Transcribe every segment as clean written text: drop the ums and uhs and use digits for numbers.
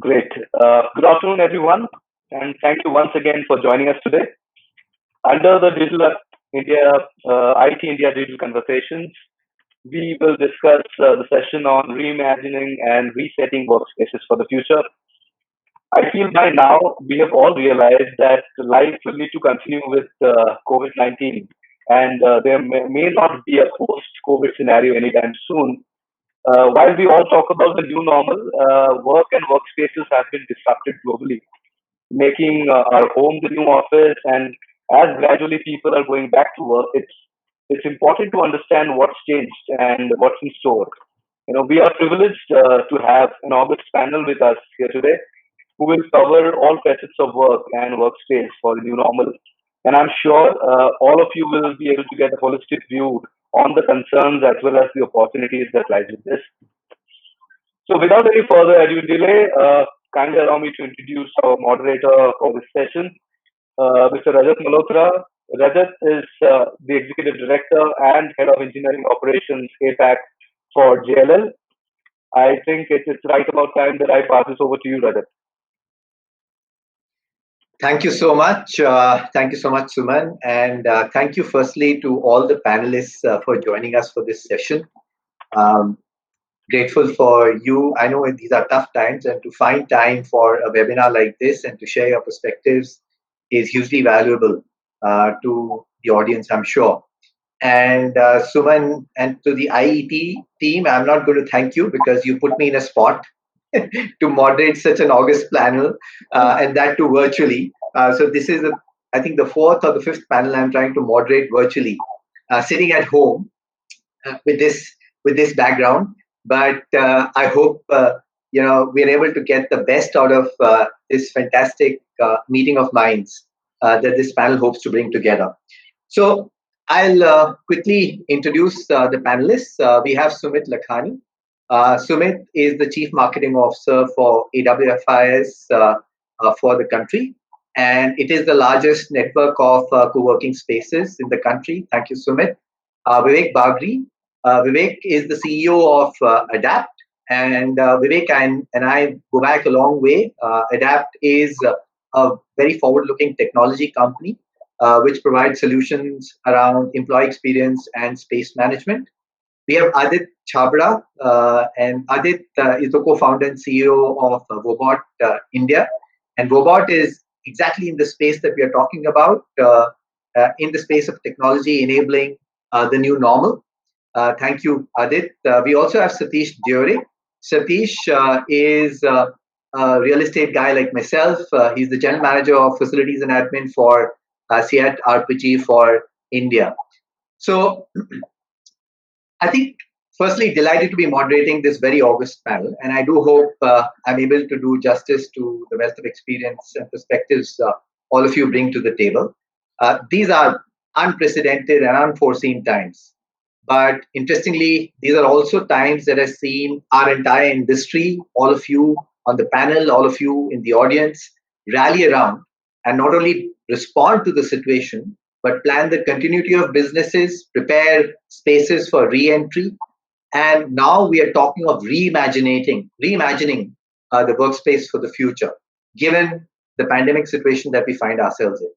Great. Good afternoon, everyone, and thank you once again for joining us today. Under the Digital India, IET India Digital Conversations, we will discuss the session on reimagining and resetting workspaces for the future. I feel by now we have all realized that life will need to continue with COVID-19, and there may not be a post-COVID scenario anytime soon. While we all talk about the new normal, work and workspaces have been disrupted globally, making our home the new office. And as gradually people are going back to work, it's important to understand what's changed and what's in store. We are privileged to have an August panel with us here today who will cover all facets of work and workspace for the new normal. And I'm sure all of you will be able to get a holistic view on the concerns as well as the opportunities that lies with this. So without any further ado delay, kindly allow me to introduce our moderator for this session, Mr. Rajat Malhotra. Rajat is the Executive Director and Head of Engineering Operations APAC for JLL. I think it's right about time that I pass this over to you, Rajat. Thank you so much. Thank you so much, Suman. And thank you firstly to all the panelists for joining us for this session. Grateful for you. I know these are tough times, and to find time for a webinar like this and to share your perspectives is hugely valuable to the audience, I'm sure. And Suman, and to the IET team, I'm not going to thank you because you put me in a spot to moderate such an August panel, and that too virtually. So this is, I think, the fourth or the fifth panel I'm trying to moderate virtually, sitting at home with this background. But I hope we're able to get the best out of this fantastic meeting of minds that this panel hopes to bring together. So I'll quickly introduce the panelists. We have Sumit Lakhani. Sumit is the Chief Marketing Officer for AWFIS for the country, and it is the largest network of co-working spaces in the country. Thank you, Sumit. Vivek Bagri. Vivek is the CEO of Adapt, and Vivek and I go back a long way. Adapt is a very forward-looking technology company which provides solutions around employee experience and space management. We have Adit Chabra, and Adit is the co-founder and CEO of Wobot India. And Wobot is exactly in the space that we are talking about, in the space of technology enabling the new normal. Thank you, Adit. We also have Satish Diore. Satish is a real estate guy like myself. He's the general manager of facilities and admin for CIET RPG for India. So I think, firstly, delighted to be moderating this very August panel, and I do hope I'm able to do justice to the wealth of experience and perspectives all of you bring to the table. These are unprecedented and unforeseen times. But interestingly, these are also times that have seen our entire industry, all of you on the panel, all of you in the audience, rally around and not only respond to the situation, but plan the continuity of businesses, prepare spaces for re-entry. And now we are talking of reimagining the workspace for the future, given the pandemic situation that we find ourselves in.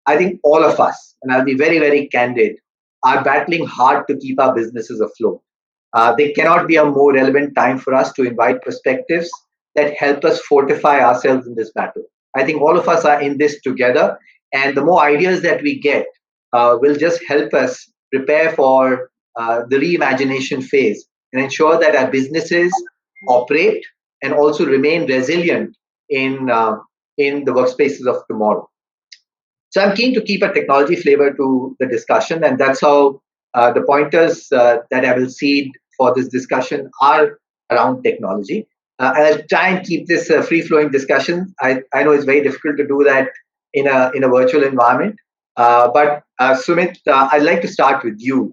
I think all of us, and I'll be very, very candid, are battling hard to keep our businesses afloat. There cannot be a more relevant time for us to invite perspectives that help us fortify ourselves in this battle. I think all of us are in this together, and the more ideas that we get will just help us prepare for the reimagination phase and ensure that our businesses operate and also remain resilient in the workspaces of tomorrow. So I'm keen to keep a technology flavor to the discussion, and that's how the pointers that I will seed for this discussion are around technology. I'll try and keep this free-flowing discussion. I know it's very difficult to do that in a virtual environment. But Sumit, I'd like to start with you.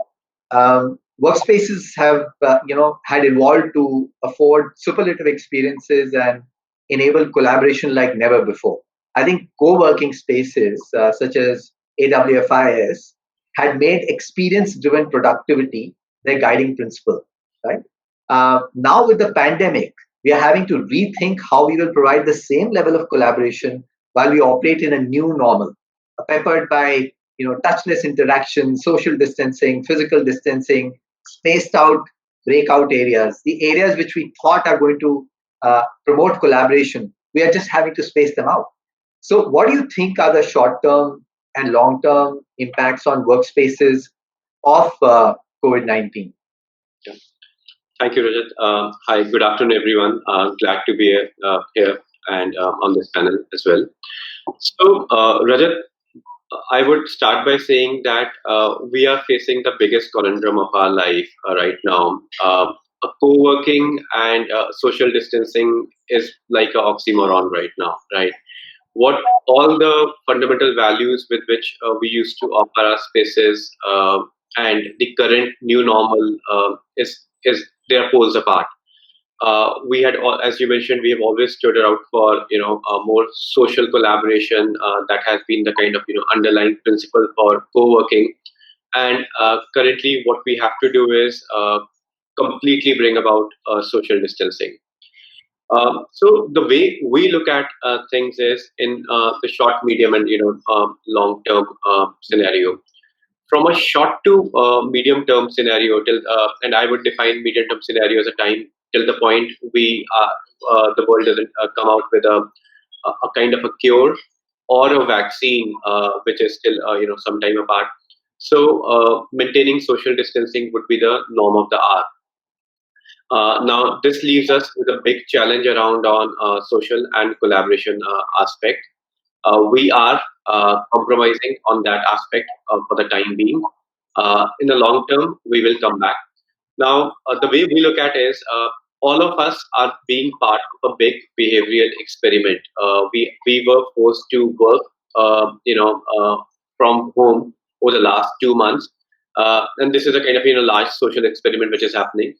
Workspaces have had evolved to afford superlative experiences and enable collaboration like never before. I think co-working spaces such as AWFIS had made experience-driven productivity their guiding principle. Right now, with the pandemic, we are having to rethink how we will provide the same level of collaboration while we operate in a new normal, peppered by touchless interaction, social distancing, physical distancing, spaced out breakout areas, the areas which we thought are going to promote collaboration. We are just having to space them out. So, what do you think are the short term and long term impacts on workspaces of COVID 19? Yeah. Thank you, Rajat. Hi, good afternoon, everyone. Glad to be here and on this panel as well. So, Rajat, I would start by saying that we are facing the biggest conundrum of our life right now. Co-working and social distancing is like an oxymoron right now, right? What all the fundamental values with which we used to offer our spaces and the current new normal is they are poles apart. We had, as you mentioned, we have always stood out for more social collaboration. That has been the kind of underlying principle for co-working. And currently, what we have to do is completely bring about social distancing. So the way we look at things is in the short, medium, and long term scenario. From a short to medium term scenario, till and I would define medium term scenario as a time till the point the world doesn't come out with a kind of a cure or a vaccine, which is still some time apart. So maintaining social distancing would be the norm of the hour. Now, this leaves us with a big challenge around on social and collaboration aspect. We are compromising on that aspect for the time being. In the long term, we will come back. Now, the way we look at is all of us are being part of a big behavioral experiment. We were forced to work, from home over the last 2 months, and this is a kind of large social experiment which is happening.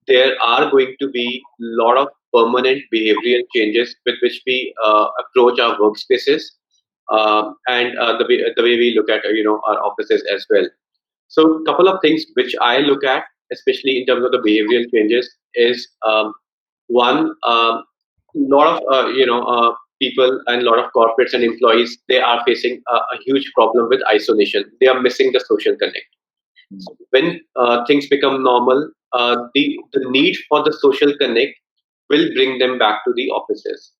There are going to be a lot of permanent behavioral changes with which we approach our workspaces and the way we look at our offices as well. So, a couple of things which I look at, especially in terms of the behavioral changes, is one, lot of people and a lot of corporates and employees, they are facing a huge problem with isolation. They are missing the social connect. So when things become normal, the need for the social connect will bring them back to the offices.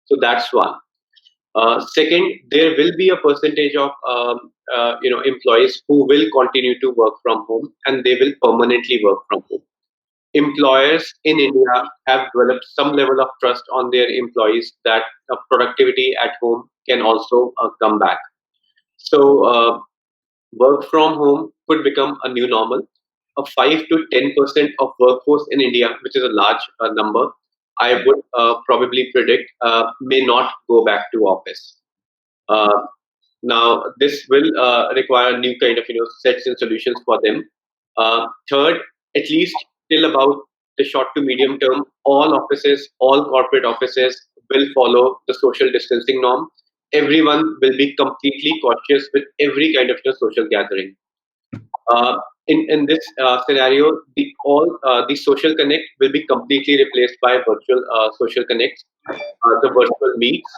So that's one. Second, there will be a percentage of employees who will continue to work from home and they will permanently work from home. Employers in India have developed some level of trust on their employees that productivity at home can also come back. So work from home could become a new normal. A 5 to 10% of workforce in India, which is a large number, I would probably predict may not go back to office. Uh, Now, this will require new kind of sets and solutions for them. Third, at least till about the short to medium term, all offices, all corporate offices will follow the social distancing norm. Everyone will be completely cautious with every kind of social gathering. Uh, in this scenario, the social connect will be completely replaced by virtual social connects, the virtual meets.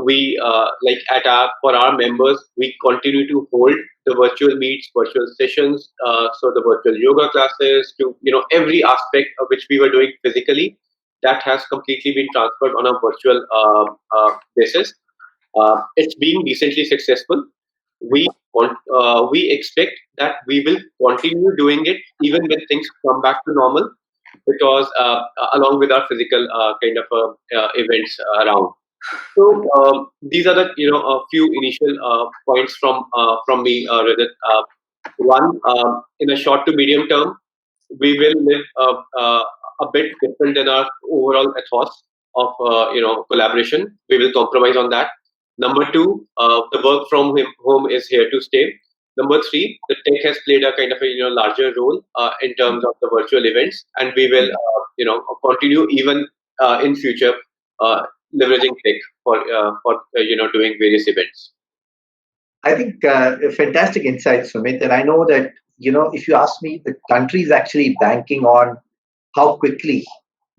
We like at our for our members, we continue to hold the virtual meets, virtual sessions. So the virtual yoga classes to every aspect of which we were doing physically, that has completely been transferred on a virtual basis. It's being decently successful. We expect that we will continue doing it even when things come back to normal, because along with our physical kind of events around. So these are the a few initial points from me, Rajat. One, in a short to medium term, we will live a bit different than our overall ethos of collaboration. We will compromise on that. Number two, the work from home is here to stay. Number three, the tech has played a kind of a larger role in terms of the virtual events, and we will continue even in future leveraging tech for doing various events. I think fantastic insights, Sumit. And I know that, if you ask me, the country is actually banking on how quickly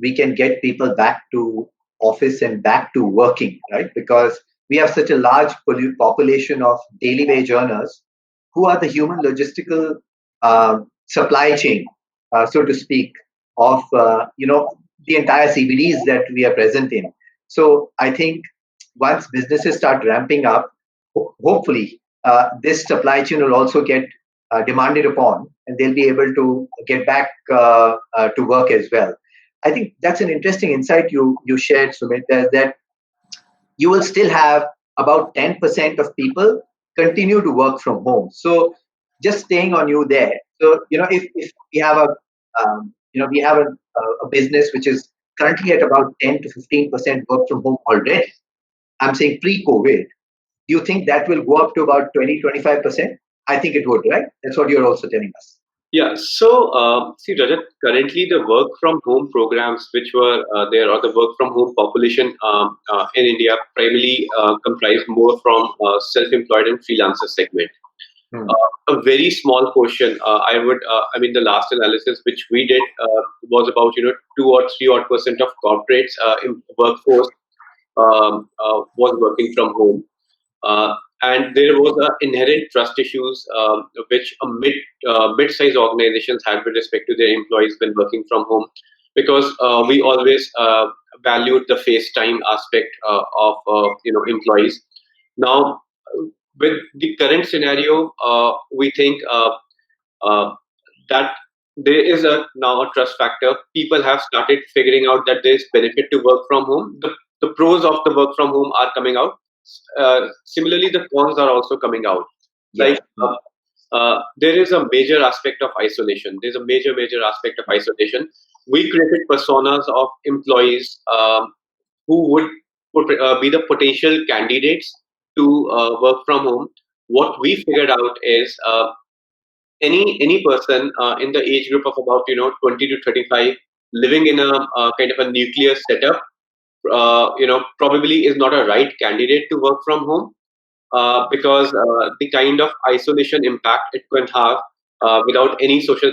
we can get people back to office and back to working, right? Because we have such a large population of daily wage earners who are the human logistical supply chain, so to speak, of the entire CBDs that we are present in. So I think once businesses start ramping up, hopefully this supply chain will also get demanded upon, and they'll be able to get back to work as well. I think that's an interesting insight you shared, Sumit, that you will still have about 10% of people continue to work from home. So just staying on you there. So if we have a business which is currently at about 10 to 15% work from home already. I'm saying pre-COVID. Do you think that will go up to about 20-25%? I think it would, right? That's what you're also telling us. Yeah. So, see, Rajat, currently the work from home programs which were there, or the work from home population in India, primarily comprise more from self-employed and freelancer segment. Hmm. A very small portion, I mean, the last analysis which we did was about 2 or 3% of corporates in workforce was working from home. And there was inherent trust issues which mid-sized organizations had with respect to their employees when working from home, because we always valued the face time aspect of employees. Now, with the current scenario, we think that there is now a trust factor. People have started figuring out that there is benefit to work from home. The pros of the work from home are coming out. Similarly, the cons are also coming out. Yeah. Like there is a major aspect of isolation. There's a major aspect of isolation. We created personas of employees who would be the potential candidates to work from home. What we figured out is any person in the age group of about 20 to 35 living in a kind of a nuclear setup probably is not a right candidate to work from home, because the kind of isolation impact it can have without any social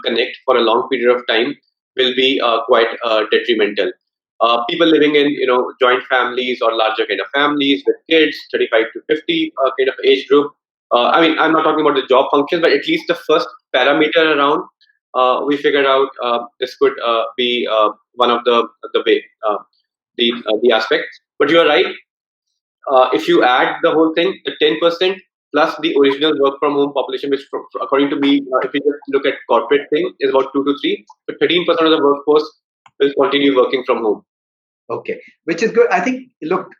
connect for a long period of time will be quite detrimental. People living in joint families or larger kind of families with kids, 35 to 50 kind of age group. I mean, I'm not talking about the job functions, but at least the first parameter around, we figured out this could be one of the way the aspects. But you're right. If you add the whole thing, the 10% plus the original work from home population, which according to me, if we just look at corporate thing, is about 2 to 3, but 13% of the workforce will continue working from home. Okay, which is good. I think, look,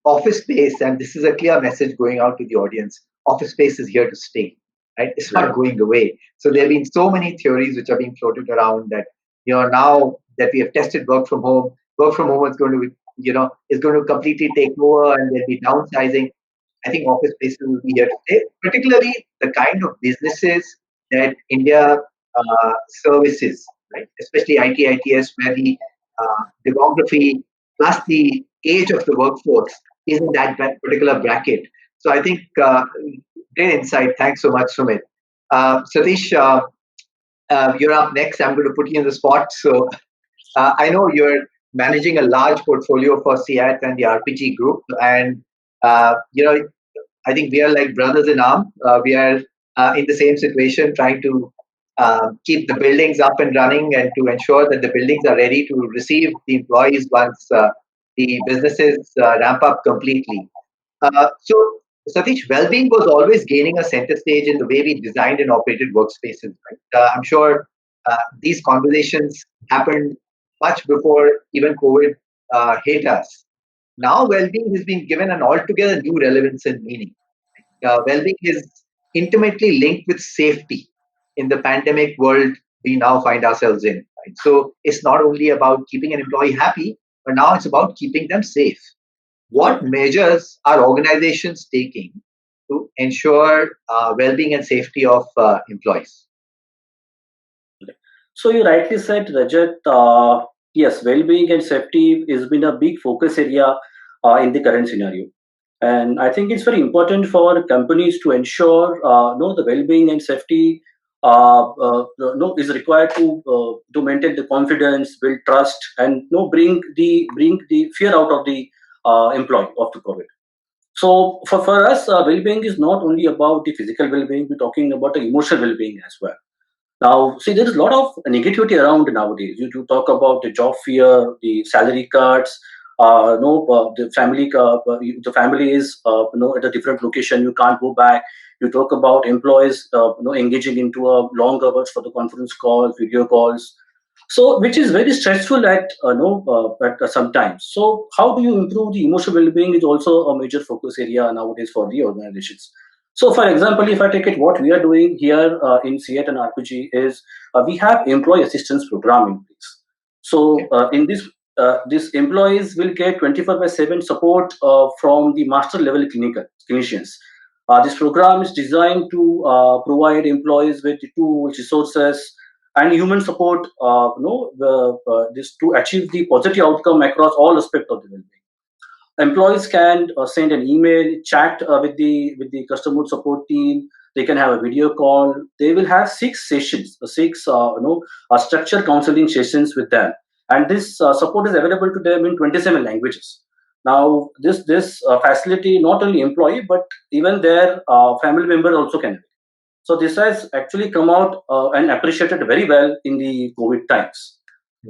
office space, and this is a clear message going out to the audience. Office space is here to stay, right? It's not going away. So there have been so many theories which are being floated around that, now that we have tested work from home is going to, is going to completely take over and there'll be downsizing. I think office spaces will be here to stay, particularly the kind of businesses that India services, right? Especially IT, ITS, where the demography plus the age of the workforce is in that particular bracket. So I think great insight. Thanks so much, Sumit. Satish, you're up next. I'm going to put you in the spot. So I know you're managing a large portfolio for CIAT and the RPG group, and I think we are like brothers in arm. We are in the same situation, trying to keep the buildings up and running and to ensure that the buildings are ready to receive the employees once the businesses ramp up completely. So, Satish, well-being was always gaining a center stage in the way we designed and operated workspaces. Right? I'm sure these conversations happened much before even COVID hit us. Now, well-being has been given an altogether new relevance and meaning. Well-being is intimately linked with safety in the pandemic world we now find ourselves in. Right? So it's not only about keeping an employee happy, but now it's about keeping them safe. What measures are organizations taking to ensure well-being and safety of employees? So you rightly said, Rajat. Yes, well-being and safety has been a big focus area in the current scenario, and I think it's very important for companies to ensure the well-being and safety is required to maintain the confidence, build trust, and bring the fear out of the employee of the COVID. So for us, well-being is not only about the physical well-being. We're talking about the emotional well-being as well. Now, see, there is a lot of negativity around nowadays. You talk about the job fear, the salary cuts. The family is at a different location. You can't go back. You talk about employees, engaging into a long hours for the conference calls, video calls. So, which is very stressful at sometimes. So, how do you improve the emotional well-being is also a major focus area nowadays for the organizations. So, for example, if I take it, what we are doing here in CET and RPG is we have employee assistance program in place. So, in this employees will get 24/7 support from the master level clinicians. This program is designed to provide employees with the tools, resources, and human support, this to achieve the positive outcome across all aspects of the well-being. Employees can send an email, chat with the customer support team. They can have a video call. They will have 6 sessions, six structured counseling sessions with them, and this support is available to them in 27 languages. Now, this facility not only employee but even their family member also can. So this has actually come out and appreciated very well in the COVID times.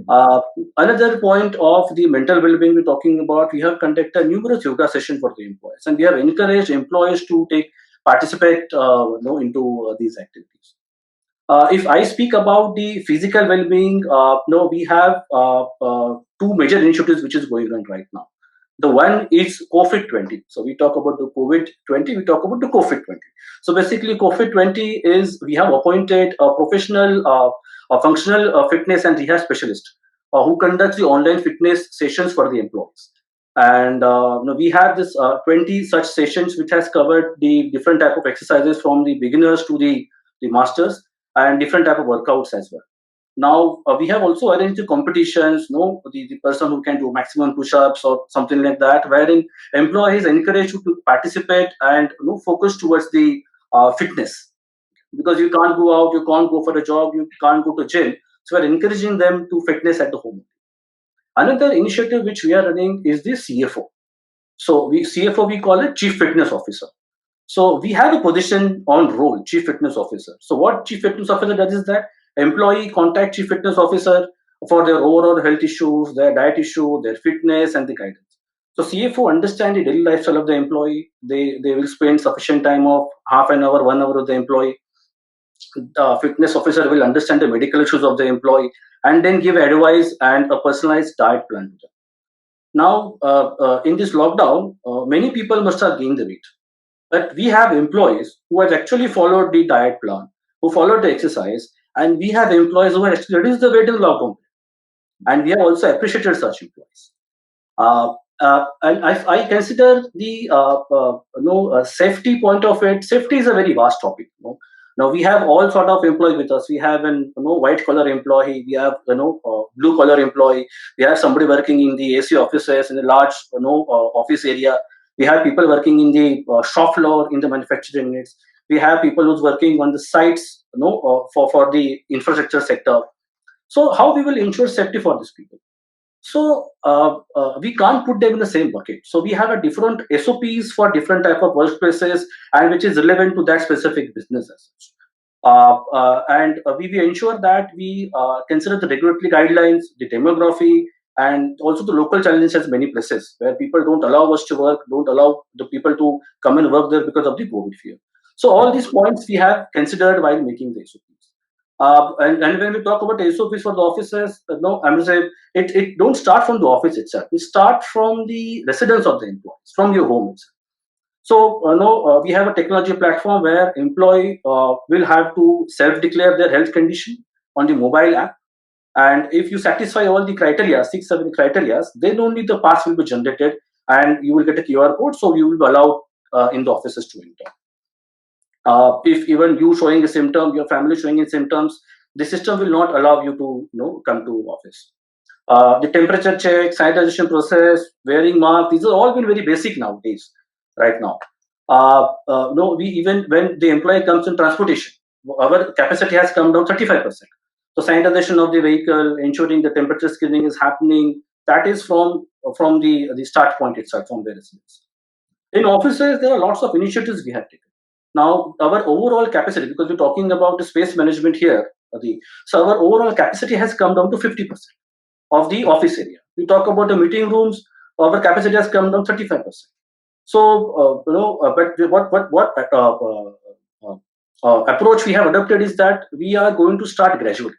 Uh, Another point of the mental well-being we're talking about, we have conducted numerous yoga sessions for the employees, and we have encouraged employees to participate into these activities. If I speak about the physical well-being, no, we have two major initiatives which is going on right now. The one is COVID 20. So we talk about the COVID 20, we talk about the COVID 20. So basically, COVID 20 is we have appointed a professional, a functional fitness and rehab specialist who conducts the online fitness sessions for the employees. And we have this 20 such sessions which has covered the different type of exercises from the beginners to the masters and different type of workouts as well. Now we have also arranged the competitions, the person who can do maximum push-ups or something like that, wherein employees encouraged to participate and focus towards the fitness, because you can't go out, you can't go for a job, you can't go to gym. So we're encouraging them to fitness at the home. Another initiative which we are running is the CFO. So CFO we call it Chief Fitness Officer. So we have a position on role, Chief Fitness Officer. So what Chief Fitness Officer does is that employee contact Chief Fitness Officer for their overall health issues, their diet issue, their fitness, and the guidance. So CFO understand the daily lifestyle of the employee. They will spend sufficient time of half an hour, 1 hour with the employee. The fitness officer will understand the medical issues of the employee and then give advice and a personalized diet plan to them. Now, in this lockdown, many people must have gained the weight. But we have employees who have actually followed the diet plan, who followed the exercise, and we have employees who have actually reduced the weight in lockdown. And we have also appreciated such employees. And I consider the safety point of it. Safety is a very vast topic. Now we have all sort of employees with us. We have an white collar employee. We have blue collar employee. We have somebody working in the AC offices in a large office area. We have people working in the shop floor in the manufacturing units. We have people who's working on the sites, for the infrastructure sector. So how we will ensure safety for these people? So we can't put them in the same bucket. So we have a different SOPs for different type of workspaces, and which is relevant to that specific business as such. And we ensure that we consider the regulatory guidelines, the demography, and also the local challenges many places where people don't allow us to work, don't allow the people to come and work there because of the COVID fear. So all these points we have considered while making the SOPs. And when we talk about SOPs for the offices, I'm saying it don't start from the office itself. It start from the residence of the employees, from your home itself. So, we have a technology platform where employee will have to self-declare their health condition on the mobile app. And if you satisfy all the criteria, 6, 7 criteria, then only the pass will be generated and you will get a QR code. So you will be allowed in the offices to enter. If even you showing a symptom, your family showing a symptoms, the system will not allow you to come to office. The temperature check, sanitization process, wearing mask, these are all been very basic nowadays, right now. No, we even when the employee comes in transportation, our capacity has come down 35%. So sanitization of the vehicle, ensuring the temperature screening is happening, that is from the start point itself, from the residence. In offices, there are lots of initiatives we have taken. Now, our overall capacity, because we're talking about the space management here, so our overall capacity has come down to 50% of the office area. We talk about the meeting rooms, our capacity has come down 35%. So, but what approach we have adopted is that we are going to start gradually.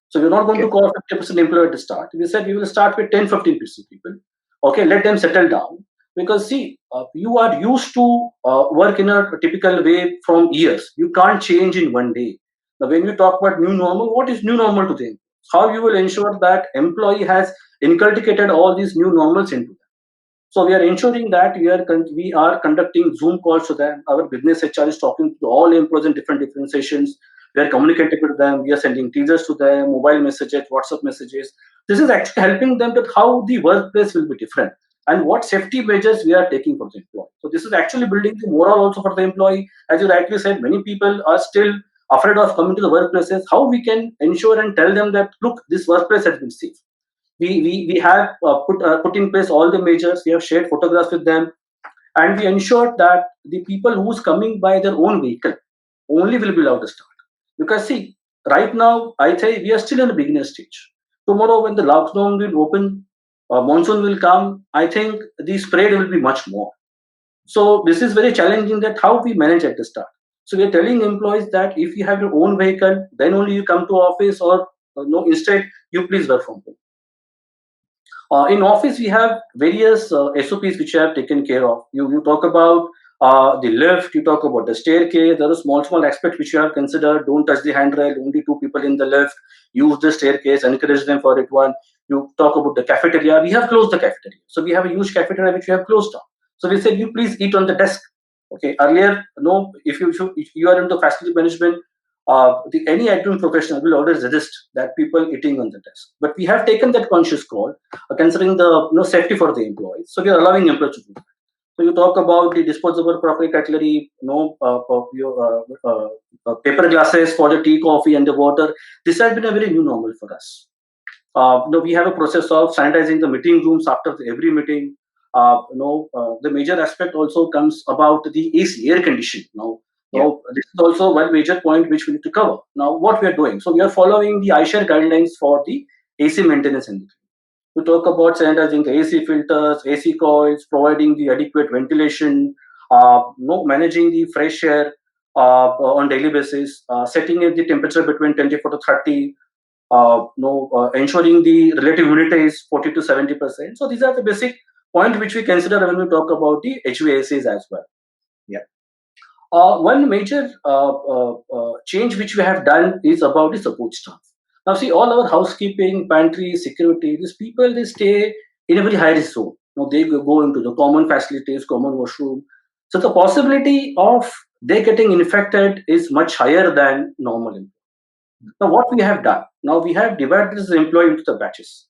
So we're not going to Okay. call 50% employee at the start. We said we will start with 10, 15% people. Okay, let them settle down. Because see, you are used to work in a typical way from years. You can't change in one day. Now, when we talk about new normal, what is new normal to them? How you will ensure that employee has inculcated all these new normals into them. So we are ensuring that we are conducting Zoom calls to them. Our business HR is talking to all employees in different sessions. We are communicating with them. We are sending teasers to them, mobile messages, WhatsApp messages. This is actually helping them with how the workplace will be different and what safety measures we are taking for the employee. So this is actually building the morale also for the employee. As you rightly said, many people are still afraid of coming to the workplaces. How we can ensure and tell them that, look, this workplace has been safe. We have put in place all the measures. We have shared photographs with them, and we ensured that the people who's coming by their own vehicle only will be allowed to start. Because see, right now I say we are still in the beginner stage. Tomorrow when the lockdown will open, monsoon will come. I think the spread will be much more. So this is very challenging that how we manage at the start. So we are telling employees that if you have your own vehicle, then only you come to office, or no, instead you please work from home. In office, we have various SOPs which I have taken care of. You talk about the lift, you talk about the staircase. There are small aspects which you have considered. Don't touch the handrail, only two people in the lift. Use the staircase, encourage them for it. One, you talk about the cafeteria. We have closed the cafeteria. So we have a huge cafeteria which we have closed down. So we said, you please eat on the desk. Okay, earlier, no, if you are into facility management, any admin professional will always resist that people eating on the desk. But we have taken that conscious call, considering the safety for the employees. So we are allowing employees to do that. So you talk about the disposable crockery, cutlery, paper glasses for the tea, coffee, and the water. This has been a very new normal for us. We have a process of sanitizing the meeting rooms after every meeting. The major aspect also comes about the AC, air conditioning. Now, this is also one major point which we need to cover. Now, what we are doing? So we are following the iShare guidelines for the AC maintenance and we talk about sanitizing the AC filters, AC coils, providing the adequate ventilation, managing the fresh air on daily basis, setting the temperature between 24 to 30, ensuring the relative humidity is 40 to 70%. So these are the basic points which we consider when we talk about the HVACs as well. Yeah. One major change which we have done is about the support staff. Now, see, all our housekeeping, pantry, security, these people, they stay in a very high risk zone. They go into the common facilities, common washroom. So the possibility of they getting infected is much higher than normal employee. Now, what we have done? Now, we have divided this employee into the batches.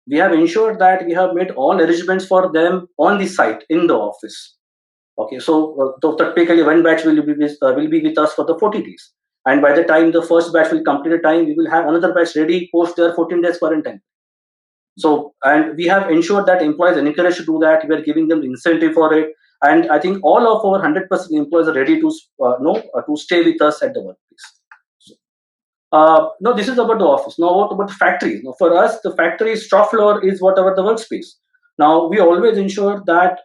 We have ensured that we have made all arrangements for them on the site, in the office. Okay, so typically one batch will be with us for the 40 days. And by the time the first batch will complete the time, we will have another batch ready post their 14 days quarantine. So, and we have ensured that employees are encouraged to do that. We are giving them the incentive for it. And I think all of our 100% employees are ready to to stay with us at the workplace. No, this is about the office. Now, what about the factory? Now, for us, the factory shop floor is whatever the workspace. Now, we always ensure that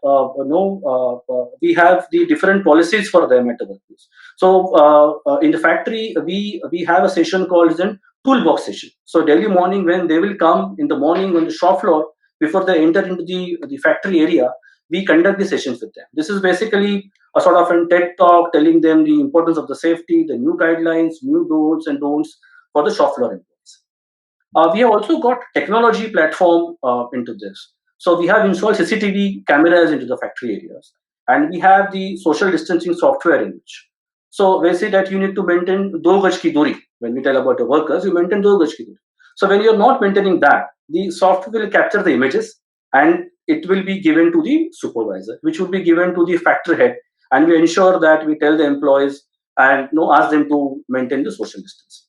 we have the different policies for them at the workplace. So, in the factory, we have a session called an toolbox session. So, daily morning when they will come in the morning on the shop floor before they enter into the factory area, we conduct the sessions with them. This is basically a sort of a TED talk telling them the importance of the safety, the new guidelines, new do's and don'ts for the shop floor employees. We have also got technology platform into this. So we have installed CCTV cameras into the factory areas, and we have the social distancing software in which. So we say that you need to maintain 2 gaj ki duri. When we tell about the workers, you maintain 2 gaj ki duri. So when you're not maintaining that, the software will capture the images and it will be given to the supervisor, which will be given to the factory head. And we ensure that we tell the employees and ask them to maintain the social distance.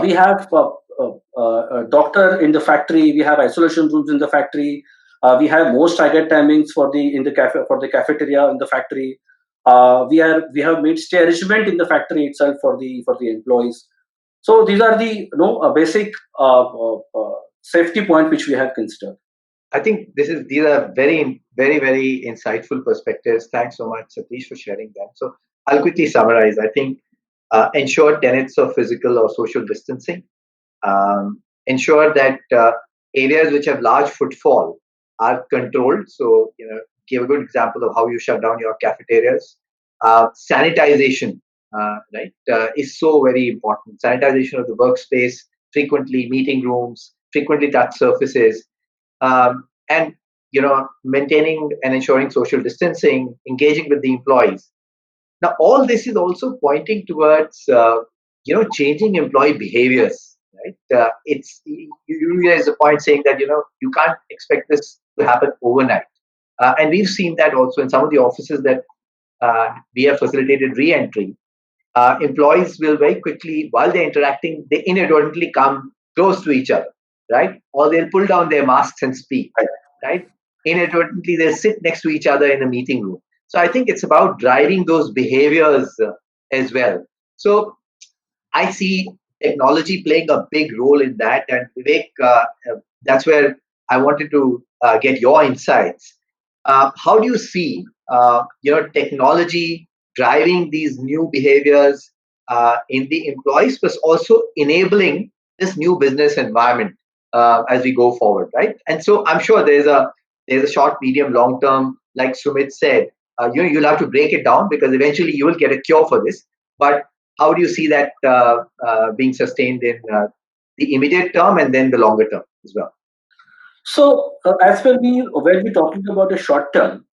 We have a doctor in the factory. We have isolation rooms in the factory. We have more staggered timings for the cafeteria in the factory. We have made stay arrangement in the factory itself for the employees. So these are the basic safety point which we have considered. I think these are very insightful perspectives. Thanks so much, Satish, for sharing them. So I'll quickly summarize. I think ensure tenets of physical or social distancing. Ensure that areas which have large footfall are controlled. So give a good example of how you shut down your cafeterias. Sanitization, right, is so very important. Sanitization of the workspace, frequently meeting rooms, frequently touch surfaces, and maintaining and ensuring social distancing, engaging with the employees. Now, all this is also pointing towards changing employee behaviors. Right? There's a point saying that you can't expect this to happen overnight, and we've seen that also in some of the offices that we have facilitated re-entry. Employees will very quickly, while they're interacting, they inadvertently come close to each other, right? Or they'll pull down their masks and speak, right? Inadvertently, they'll sit next to each other in a meeting room. So I think it's about driving those behaviors as well. So I see technology playing a big role in that. And Vivek, that's where I wanted to get your insights. How do you see technology driving these new behaviors in the employees, but also enabling this new business environment as we go forward, right? And so I'm sure there's a short, medium, long term, like Sumit said. You'll have to break it down because eventually you will get a cure for this. But how do you see that being sustained in the immediate term and then the longer term as well? So as well, when we're talking about a short term,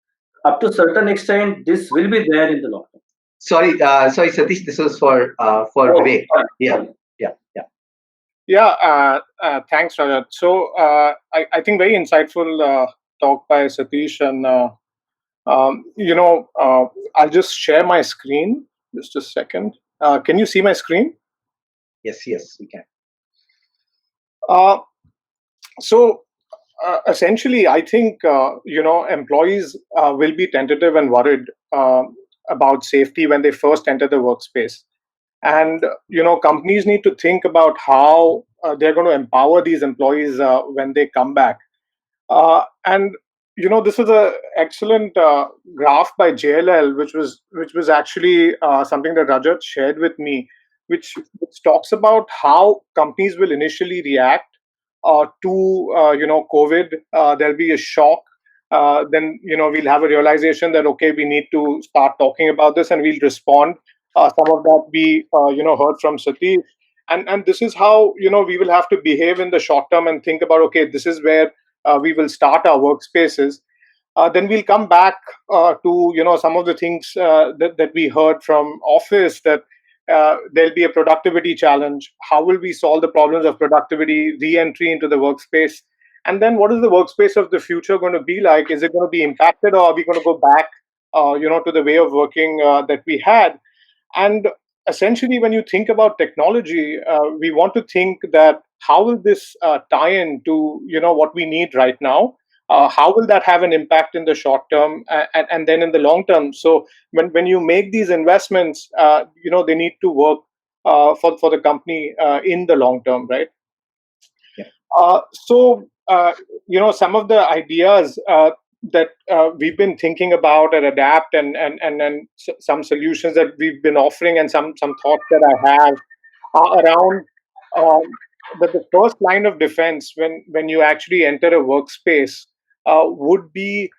up to a certain extent, this will be there in the long term. Sorry, Satish. This was for Vivek. Yeah, yeah, yeah. Yeah, thanks, Rajat. So I think very insightful talk by Satish, and I'll just share my screen. Just a second. Can you see my screen? Yes, we can. So essentially, I think employees will be tentative and worried about safety when they first enter the workspace, and companies need to think about how they're going to empower these employees when they come back. And this is a excellent graph by JLL, which was actually something that Rajat shared with me, which talks about how companies will initially react to COVID. There'll be a shock. Then we'll have a realization that okay, we need to start talking about this, and we'll respond. Some of that we heard from Satish, and this is how we will have to behave in the short term and think about okay, this is where we will start our workspaces. Then we'll come back to some of the things that we heard from office, that there'll be a productivity challenge. How will we solve the problems of productivity, re-entry into the workspace? And then what is the workspace of the future going to be like? Is it going to be impacted, or are we going to go back to the way of working that we had? And essentially, when you think about technology, we want to think that how will this tie in to what we need right now? How will that have an impact in the short term and then in the long term? So when you make these investments, they need to work for the company in the long term, right? Yeah. Some of the ideas that we've been thinking about and adapt, and some solutions that we've been offering, and some thoughts that I have are around that the first line of defense when you actually enter a workspace would be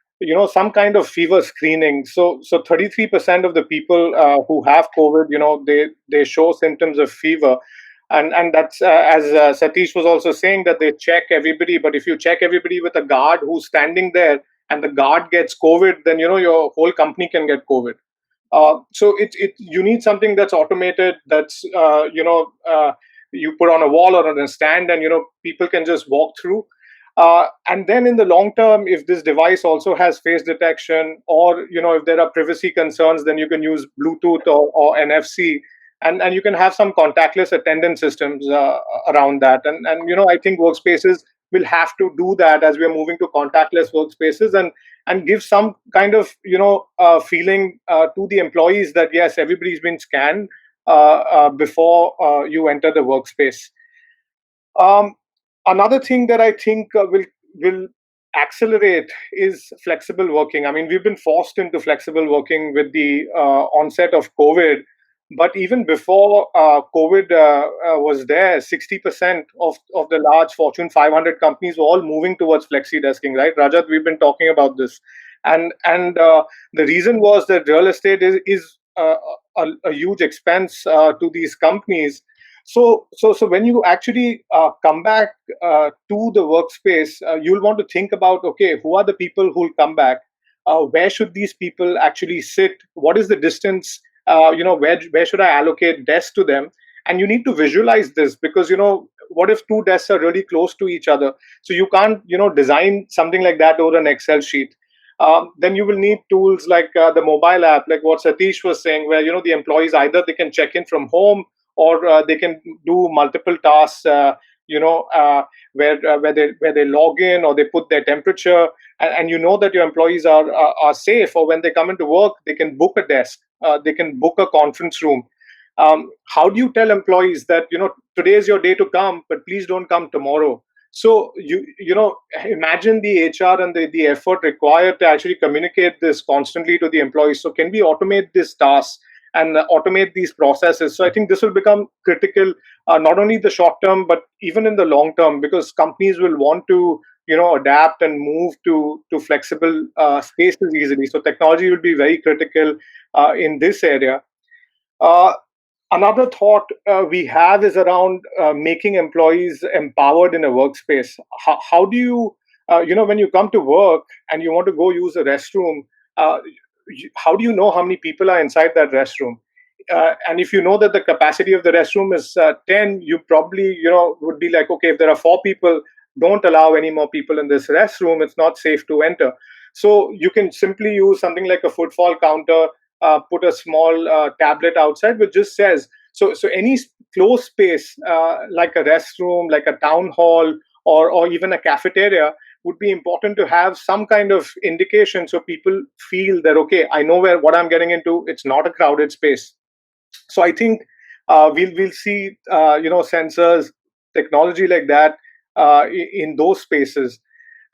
some kind of fever screening. So 33% of the people who have COVID, they show symptoms of fever. And that's as Satish was also saying, that they check everybody. But if you check everybody with a guard who's standing there, and the guard gets COVID, then your whole company can get COVID. So you need something that's automated, that's you put on a wall or on a stand, and people can just walk through. And then in the long term, if this device also has face detection, or if there are privacy concerns, then you can use Bluetooth or NFC, and you can have some contactless attendance systems around that. And I think workspaces will have to do that as we are moving to contactless workspaces, and give some kind of feeling to the employees that yes, everybody's been scanned before you enter the workspace. um, Another thing that I think will accelerate is flexible working. I mean, we've been forced into flexible working with the onset of COVID, but even before COVID was there, 60% of the large Fortune 500 companies were all moving towards flexi desking. Right, Rajat? We've been talking about this, and the reason was that real estate is a huge expense to these companies. So when you actually come back to the workspace, you'll want to think about, okay, who are the people who will come back? Where should these people actually sit? What is the distance? Where should I allocate desks to them? And you need to visualize this, because what if two desks are really close to each other? So you can't design something like that over an Excel sheet. Then you will need tools like the mobile app, like what Satish was saying, where the employees, either they can check in from home, or they can do multiple tasks, where they log in, or they put their temperature, and you know that your employees are safe, or when they come into work, they can book a desk, they can book a conference room. How do you tell employees that today is your day to come, but please don't come tomorrow? So imagine the HR and the effort required to actually communicate this constantly to the employees. So can we automate this task and automate these processes? So I think this will become critical, not only the short term, but even in the long term, because companies will want to adapt and move to flexible spaces easily. So technology will be very critical in this area. uh, Another thought we have is around making employees empowered in a workspace. How do you, when you come to work and you want to go use a restroom, uh, how do you know how many people are inside that restroom? And if you know that the capacity of the restroom is 10, you probably would be like, okay, if there are 4 people, don't allow any more people in this restroom. It's not safe to enter. So you can simply use something like a footfall counter, put a small tablet outside which just says, so any closed space, like a restroom, like a town hall, or even a cafeteria, would be important to have some kind of indication, so people feel that, okay, I know what I'm getting into. It's not a crowded space. So I think we'll see sensors, technology like that in those spaces.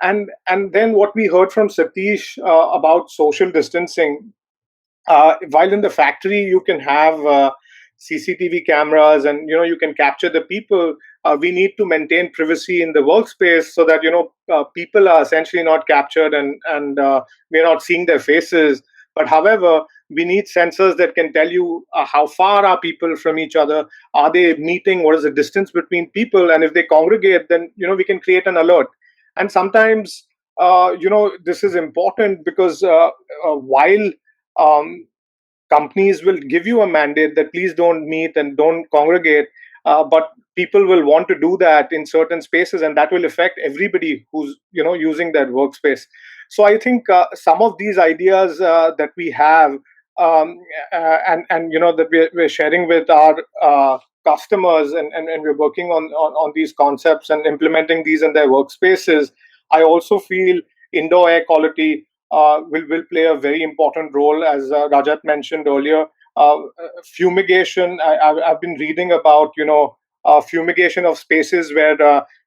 And then what we heard from Satish about social distancing, while in the factory you can have CCTV cameras, and you can capture the people, we need to maintain privacy in the workspace, so that people are essentially not captured, and we're not seeing their faces. But however, we need sensors that can tell you how far are people from each other, are they meeting, what is the distance between people, and if they congregate, then we can create an alert. And sometimes this is important, because while um, companies will give you a mandate that please don't meet and don't congregate, but people will want to do that in certain spaces, and that will affect everybody who's using that workspace. So I think some of these ideas that we have, and that we're sharing with our customers, and we're working on these concepts and implementing these in their workspaces. I also feel indoor air quality will play a very important role, as Rajat mentioned earlier. Fumigation. I've been reading about fumigation of spaces, where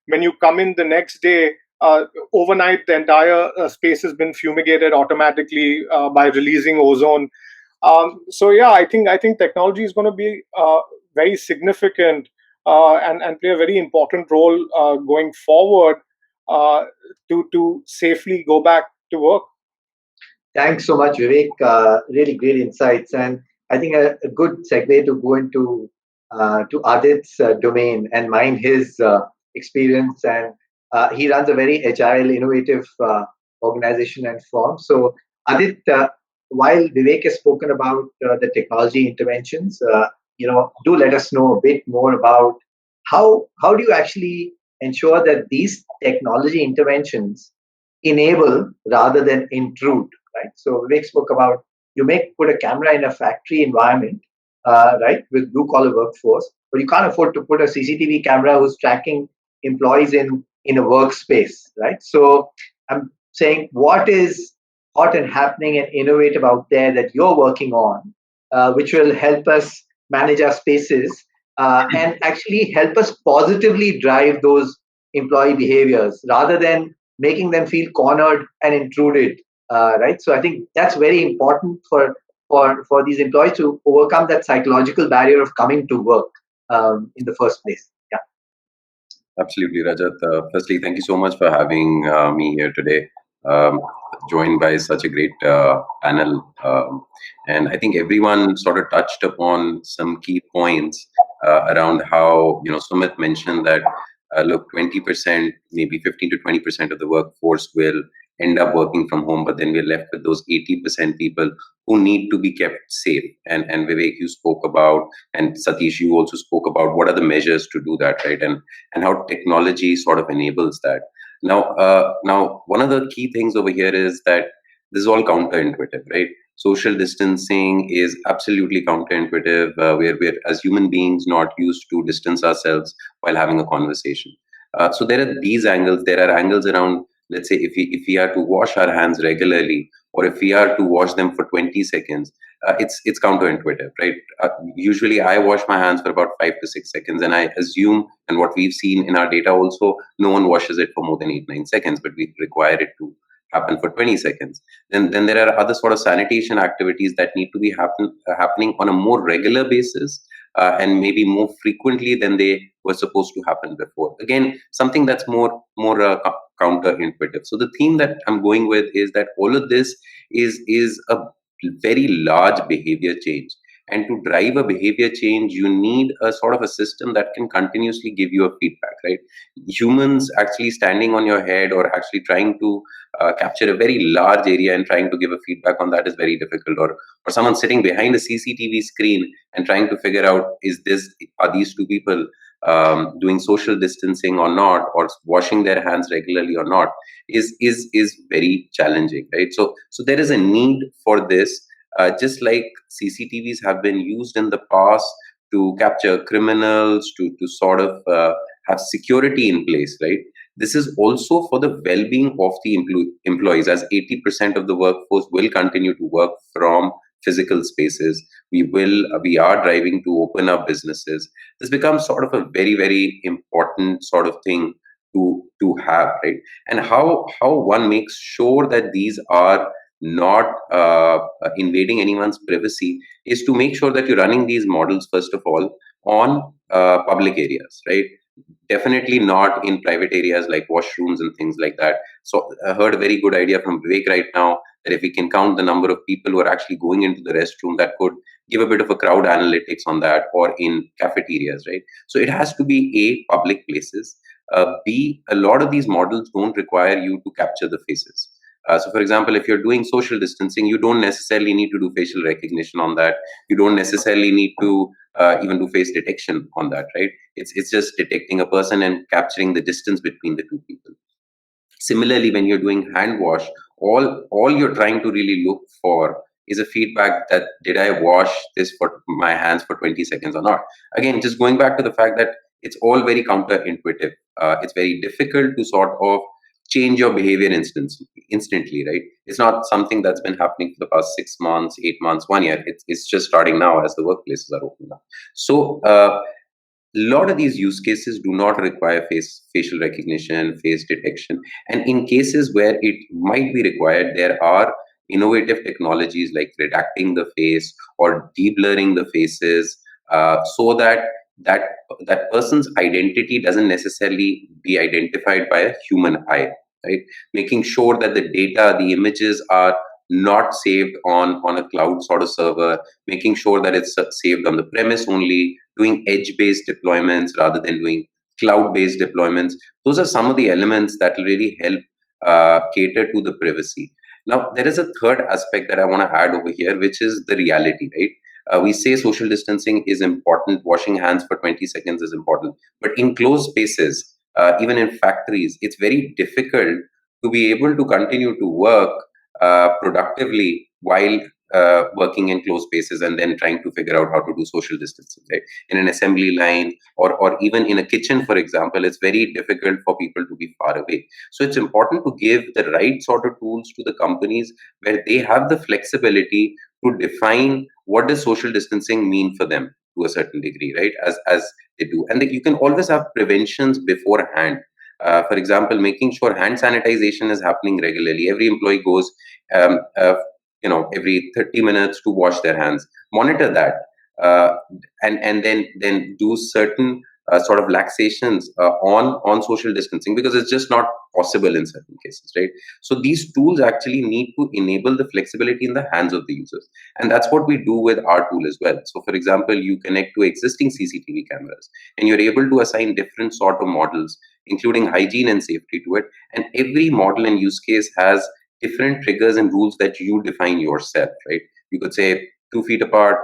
when you come in the next day, overnight the entire space has been fumigated automatically by releasing ozone. So yeah, I think technology is going to be very significant, and play a very important role going forward, uh, to safely go back to work. Thanks so much, Vivek. Really great insights, and I think a good segue to go into to Adit's domain and mine his experience. And he runs a very agile, innovative organization and firm. So, Adit, while Vivek has spoken about the technology interventions, do let us know a bit more about how do you actually ensure that these technology interventions enable rather than intrude, right? So Vivek spoke about you may put a camera in a factory environment, right, with blue collar workforce, but you can't afford to put a CCTV camera who's tracking employees in a workspace, right? So I'm saying what is hot and happening and innovative out there that you're working on, which will help us manage our spaces and actually help us positively drive those employee behaviors rather than making them feel cornered and intruded, right? So I think that's very important for these employees to overcome that psychological barrier of coming to work in the first place. Yeah. Absolutely, Rajat. Firstly, thank you so much for having me here today, joined by such a great panel. And I think everyone sort of touched upon some key points around how, Sumit mentioned that, look, 20%, maybe 15 to 20% of the workforce will end up working from home, but then we're left with those 80% people who need to be kept safe. And Vivek, you spoke about, and Satish, you also spoke about what are the measures to do that, right? And how technology sort of enables that. Now, one of the key things over here is that this is all counterintuitive, right? Social distancing is absolutely counterintuitive. We're as human beings not used to distance ourselves while having a conversation. So there are these angles. There are angles around. Let's say if we are to wash our hands regularly, or if we are to wash them for 20 seconds, it's counterintuitive, right? Usually, I wash my hands for about 5 to 6 seconds, and I assume, and what we've seen in our data also, no one washes it for more than 8 9 seconds, but we require it to happen for 20 seconds. Then there are other sort of sanitation activities that need to be happening on a more regular basis, and maybe more frequently than they were supposed to happen before. Again, something that's more counterintuitive. So the theme that I'm going with is that all of this is a very large behavior change. And to drive a behavior change, you need a sort of a system that can continuously give you a feedback, right? Humans actually standing on your head or actually trying to capture a very large area and trying to give a feedback on that is very difficult. Or someone sitting behind a CCTV screen and trying to figure out, are these two people doing social distancing or not, or washing their hands regularly or not, is very challenging, right? So there is a need for this, just like CCTVs have been used in the past to capture criminals, to sort of have security in place, right? This is also for the well-being of the employees, as 80% of the workforce will continue to work from physical spaces. We are driving to open up businesses. This becomes sort of a very, very important sort of thing to have, right? And how one makes sure that these are not invading anyone's privacy is to make sure that you're running these models, first of all, on public areas, right? Definitely not in private areas like washrooms and things like that. So I heard a very good idea from Vivek right now, that if we can count the number of people who are actually going into the restroom, that could give a bit of a crowd analytics on that, or in cafeterias, right? So it has to be A, public places. B, a lot of these models don't require you to capture the faces. So, for example, if you're doing social distancing, you don't necessarily need to do facial recognition on that. You don't necessarily need to even do face detection on that, right? It's just detecting a person and capturing the distance between the two people. Similarly, when you're doing hand wash, all you're trying to really look for is a feedback that, did I wash this for my hands for 20 seconds or not? Again, just going back to the fact that it's all very counterintuitive. It's very difficult to sort of change your behavior instantly, right? It's not something that's been happening for the past 6 months, 8 months, 1 year. It's just starting now as the workplaces are opening up. So a lot of these use cases do not require facial recognition, face detection. And in cases where it might be required, there are innovative technologies like redacting the face or deblurring the faces, so that that person's identity doesn't necessarily be identified by a human eye, right? Making sure that the data, the images are not saved on a cloud sort of server, making sure that it's saved on the premise only, doing edge-based deployments rather than doing cloud-based deployments. Those are some of the elements that will really help cater to the privacy. Now, there is a third aspect that I want to add over here, which is the reality, right? We say social distancing is important, washing hands for 20 seconds is important, but in closed spaces, even in factories, it's very difficult to be able to continue to work productively while working in closed spaces and then trying to figure out how to do social distancing, right? In an assembly line or even in a kitchen, for example, it's very difficult for people to be far away. So it's important to give the right sort of tools to the companies where they have the flexibility to define what does social distancing mean for them to a certain degree, right? As they do, and you can always have preventions beforehand. For example, making sure hand sanitization is happening regularly. Every employee goes, um, uh, every 30 minutes to wash their hands. Monitor that, and then do certain sort of laxations on social distancing, because it's just not possible in certain cases, right? So these tools actually need to enable the flexibility in the hands of the users, and that's what we do with our tool as well. So, for example, you connect to existing CCTV cameras, and you're able to assign different sort of models, including hygiene and safety to it. And every model and use case has different triggers and rules that you define yourself, right? You could say 2 feet apart,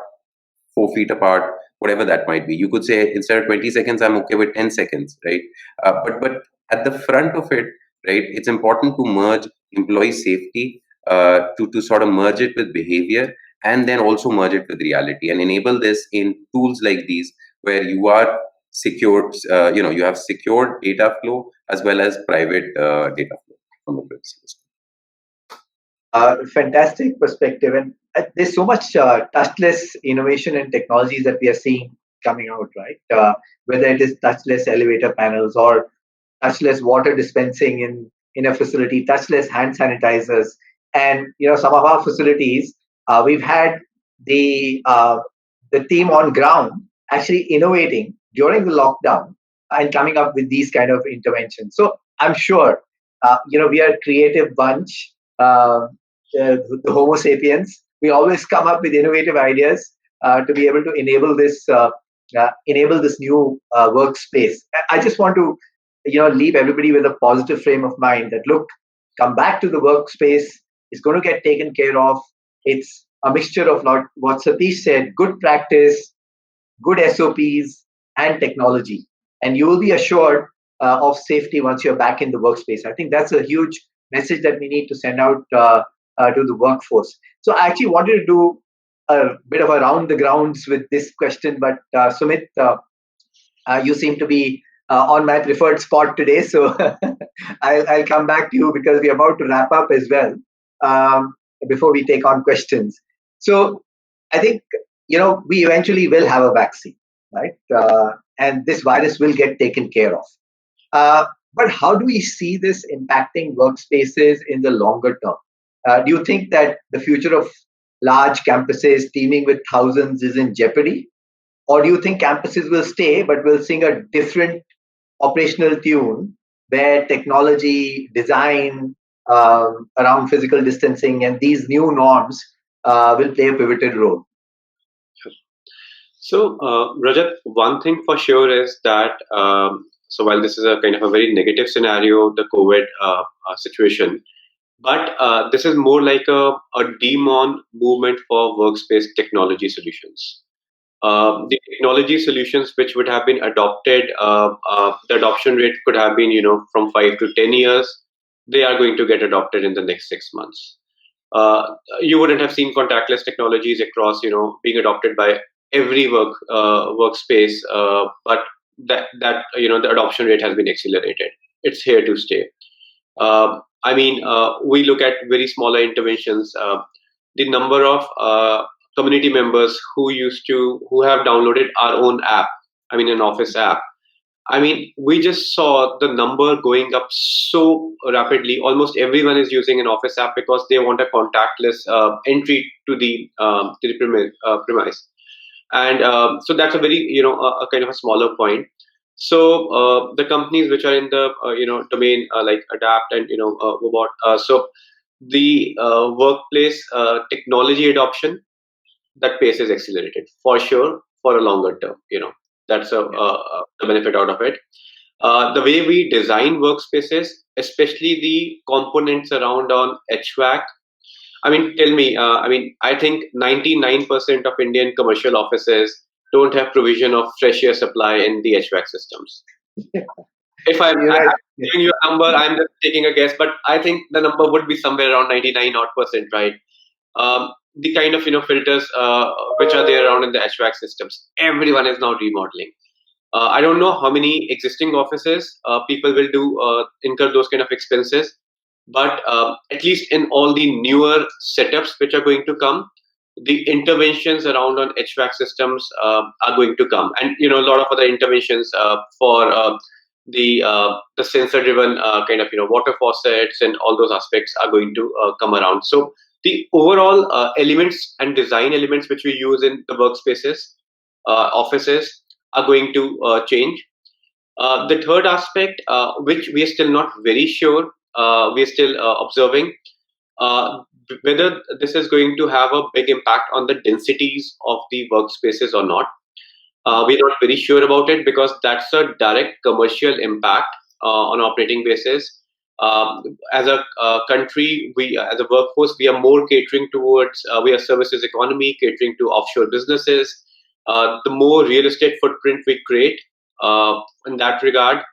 4 feet apart, whatever that might be. You could say instead of 20 seconds, I'm okay with 10 seconds, right? But at the front of it, right, it's important to merge employee safety, to sort of merge it with behavior, and then also merge it with reality, and enable this in tools like these where you are secure, you have secured data flow as well as private data flow from the privacy perspective. Fantastic perspective. And there's so much touchless innovation and technologies that we are seeing coming out, right? Whether it is touchless elevator panels or touchless water dispensing in a facility, touchless hand sanitizers, and some of our facilities, we've had the team on ground actually innovating during the lockdown and coming up with these kind of interventions. So I'm sure we are a creative bunch. The Homo sapiens, we always come up with innovative ideas to be able to enable this new workspace. I just want to leave everybody with a positive frame of mind that, look, come back to the workspace. It's going to get taken care of. It's a mixture of what Satish said: good practice, good SOPs, and technology, and you will be assured of safety once you're back in the workspace. I think that's a huge message that we need to send out to the workforce. So I actually wanted to do a bit of around the grounds with this question, but Sumit, you seem to be on my preferred spot today, so I'll come back to you because we're about to wrap up as well, before we take on questions. So I think we eventually will have a vaccine, right? And this virus will get taken care of. But how do we see this impacting workspaces in the longer term? Do you think that the future of large campuses teeming with thousands is in jeopardy? Or do you think campuses will stay but will sing a different operational tune where technology, design around physical distancing, and these new norms will play a pivotal role? So, Rajat, one thing for sure is that so while this is a kind of a very negative scenario, the COVID situation, but this is more like a demon movement for workspace technology solutions. The technology solutions which would have been adopted, the adoption rate could have been, from 5 to 10 years. They are going to get adopted in the next 6 months. You wouldn't have seen contactless technologies across, being adopted by every workspace, but that the adoption rate has been accelerated. It's here to stay. We look at very smaller interventions. The number of community members who have downloaded our own app, an office app. We just saw the number going up so rapidly. Almost everyone is using an office app because they want a contactless entry to the premise, and so that's a very a kind of a smaller point. So the companies which are in the domain like Adapt and Robot, so the workplace technology adoption, that pace is accelerated for sure for a longer term. That's the benefit out of it. The way we design workspaces, especially the components around on HVAC. Tell me. I think 99% of Indian commercial offices don't have provision of fresh air supply in the HVAC systems. If I'm You're right. giving you a number, I'm just taking a guess, but I think the number would be somewhere around 99 odd percent, right? The kind of filters which are there around in the HVAC systems, everyone is now remodeling. I don't know how many existing offices people will do incur those kind of expenses, but at least in all the newer setups which are going to come, the interventions around on HVAC systems are going to come, and a lot of other interventions for the sensor-driven kind of water faucets and all those aspects are going to come around. So the overall elements and design elements which we use in the workspaces, offices, are going to change. The third aspect, which we are still not very sure, we are still observing uh, whether this is going to have a big impact on the densities of the workspaces or not. We're not very sure about it because that's a direct commercial impact on operating basis. As a country, we as a workforce, we are more catering towards we are services economy, catering to offshore businesses. The more real estate footprint we create in that regard,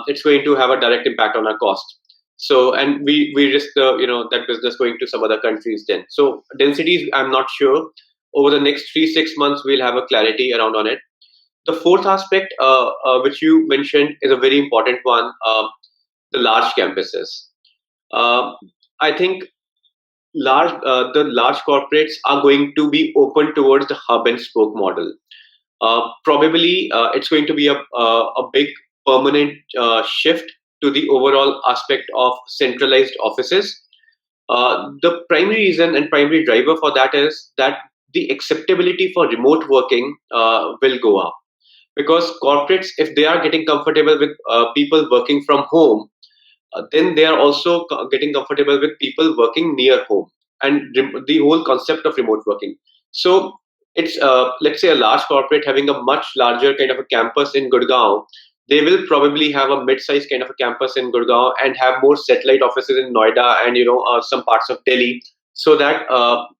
it's going to have a direct impact on our cost. So, and we risk the that business going to some other countries then. So densities, I'm not sure. Over the next 3-6 months, we'll have a clarity around on it. The fourth aspect, which you mentioned, is a very important one: the large campuses. Uh, I think the large corporates are going to be open towards the hub and spoke model. Probably, it's going to be a big permanent shift to the overall aspect of centralized offices. The primary reason and primary driver for that is that the acceptability for remote working will go up, because corporates, if they are getting comfortable with people working from home, then they are also getting comfortable with people working near home, and the whole concept of remote working. So it's let's say a large corporate having a much larger kind of a campus in Gurgaon, they will probably have a mid-sized kind of a campus in Gurgaon and have more satellite offices in Noida and some parts of Delhi, so that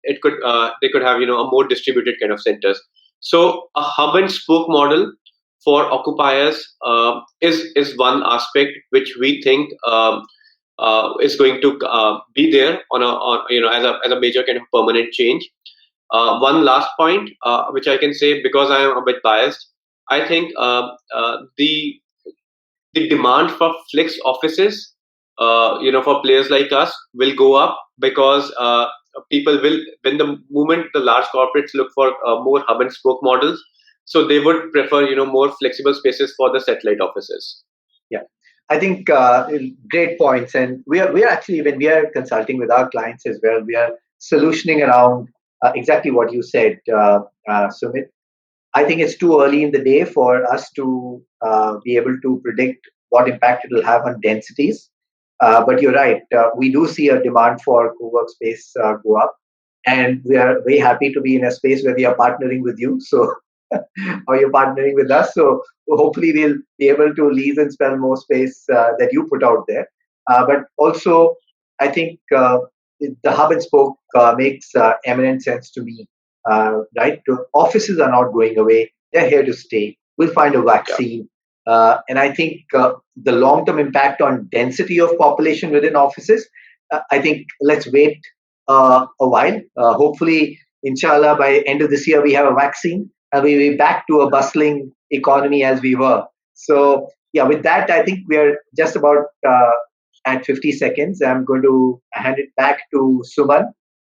it could they could have a more distributed kind of centers. So a hub and spoke model for occupiers is one aspect which we think is going to be there as a major kind of permanent change. One last point, which I can say because I am a bit biased, I think the demand for flex offices, for players like us, will go up, because people will, when the moment the large corporates look for more hub and spoke models, so they would prefer more flexible spaces for the satellite offices. Yeah, I think great points, and we are actually, when we are consulting with our clients as well, we are solutioning around exactly what you said, Sumit. I think it's too early in the day for us to be able to predict what impact it will have on densities. But you're right. We do see a demand for co-workspace go up, and we are very happy to be in a space where we are partnering with you. So, or you're partnering with us. So hopefully we'll be able to lease and spell more space that you put out there. But also, I think the hub and spoke makes eminent sense to me. Right? Offices are not going away; they're here to stay. We'll find a vaccine, and I think the long-term impact on density of population within offices. I think let's wait a while. Hopefully, inshallah, by end of this year, we have a vaccine and we'll be back to a bustling economy as we were. So, yeah, with that, I think we are just about at 50 seconds. I'm going to hand it back to Suman.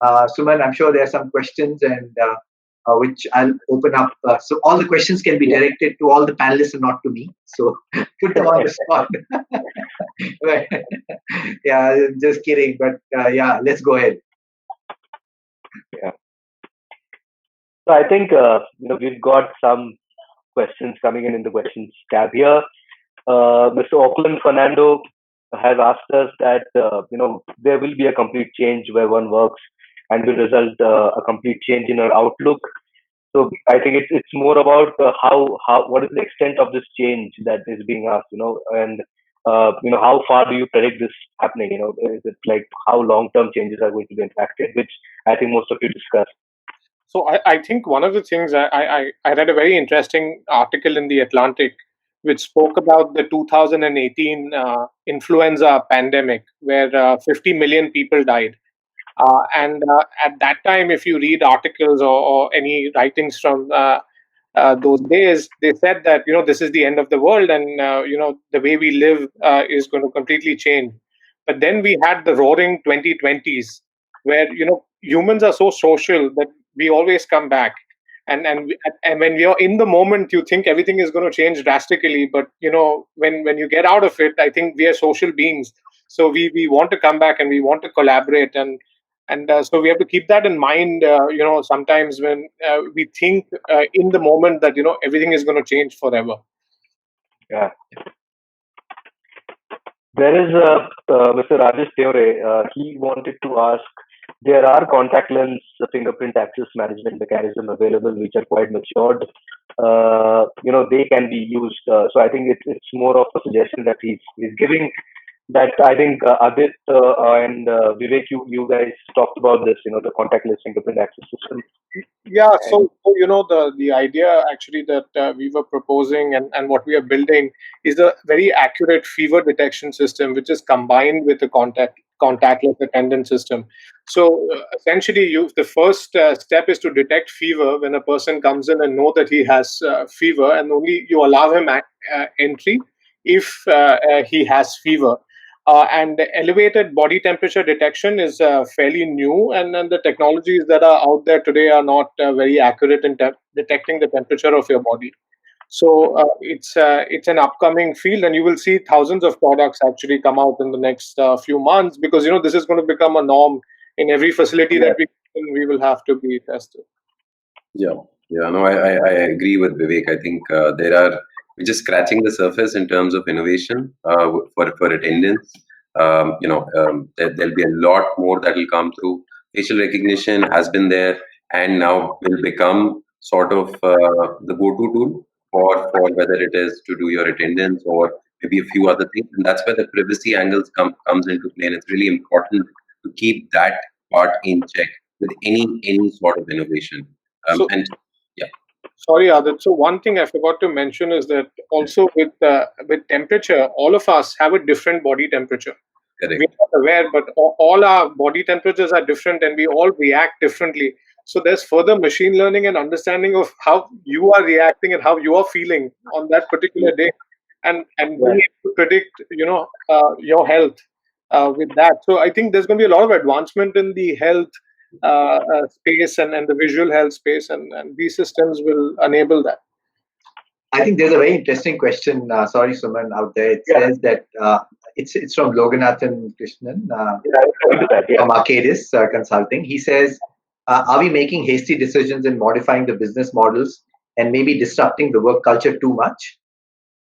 Suman, I'm sure there are some questions and which I'll open up. So all the questions can be directed to all the panelists and not to me. So put them on the spot. Right. Yeah, just kidding. But yeah, let's go ahead. Yeah. So I think we've got some questions coming in the questions tab here. Mr. Auckland Fernando has asked us that there will be a complete change where one works and will result a complete change in our outlook. So I think it's more about how what is the extent of this change that is being asked, and how far do you predict this happening? Is it like how long term changes are going to be impacted, which I think most of you discussed. So I think one of the things I read a very interesting article in the Atlantic which spoke about the 2018 influenza pandemic, where 50 million people died. And at that time, if you read articles or any writings from those days, they said that this is the end of the world, and the way we live is going to completely change. But then we had the roaring 2020s, where humans are so social that we always come back. And when we are in the moment, you think everything is going to change drastically, but when you get out of it, I think we are social beings, so we want to come back and we want to collaborate, and so we have to keep that in mind. Sometimes when we think in the moment that everything is going to change forever. Yeah. There is Mr. Rajesh Theore. He wanted to ask, there are contactless fingerprint access management mechanism available which are quite matured. They can be used. So I think it's more of a suggestion that he's giving. That I think Adit and Vivek, you guys talked about this. The contactless fingerprint access system. Yeah, so the idea actually that we were proposing and what we are building is a very accurate fever detection system, which is combined with a contactless attendance system. So essentially, the first step is to detect fever when a person comes in and know that he has fever, and only you allow him entry if he has fever. And the elevated body temperature detection is fairly new, and the technologies that are out there today are not very accurate in detecting the temperature of your body. So it's an upcoming field, and you will see thousands of products actually come out in the next few months, because this is going to become a norm in every facility that we will have to be tested. Yeah, yeah, no, I agree with Vivek. I think we're just scratching the surface in terms of innovation for attendance. There'll be a lot more that will come through. Facial recognition has been there, and now will become sort of the go-to tool for whether it is to do your attendance or maybe a few other things. And that's where the privacy angles comes into play, and it's really important to keep that part in check with any sort of innovation. So And yeah, Sorry, Adit. So one thing I forgot to mention is that also with temperature, all of us have a different body temperature. We're correct. not aware, but all our body temperatures are different, and we all react differently. So there's further machine learning and understanding of how you are reacting and how you are feeling on that particular day, and being able to predict, your health with that. So I think there's going to be a lot of advancement in the health space and the visual health space, and these systems will enable that. I think there's a very interesting question. Sorry, Suman, out there. It says that it's from Loganathan Krishnan from Arcadis Consulting. He says, "Are we making hasty decisions and modifying the business models and maybe disrupting the work culture too much?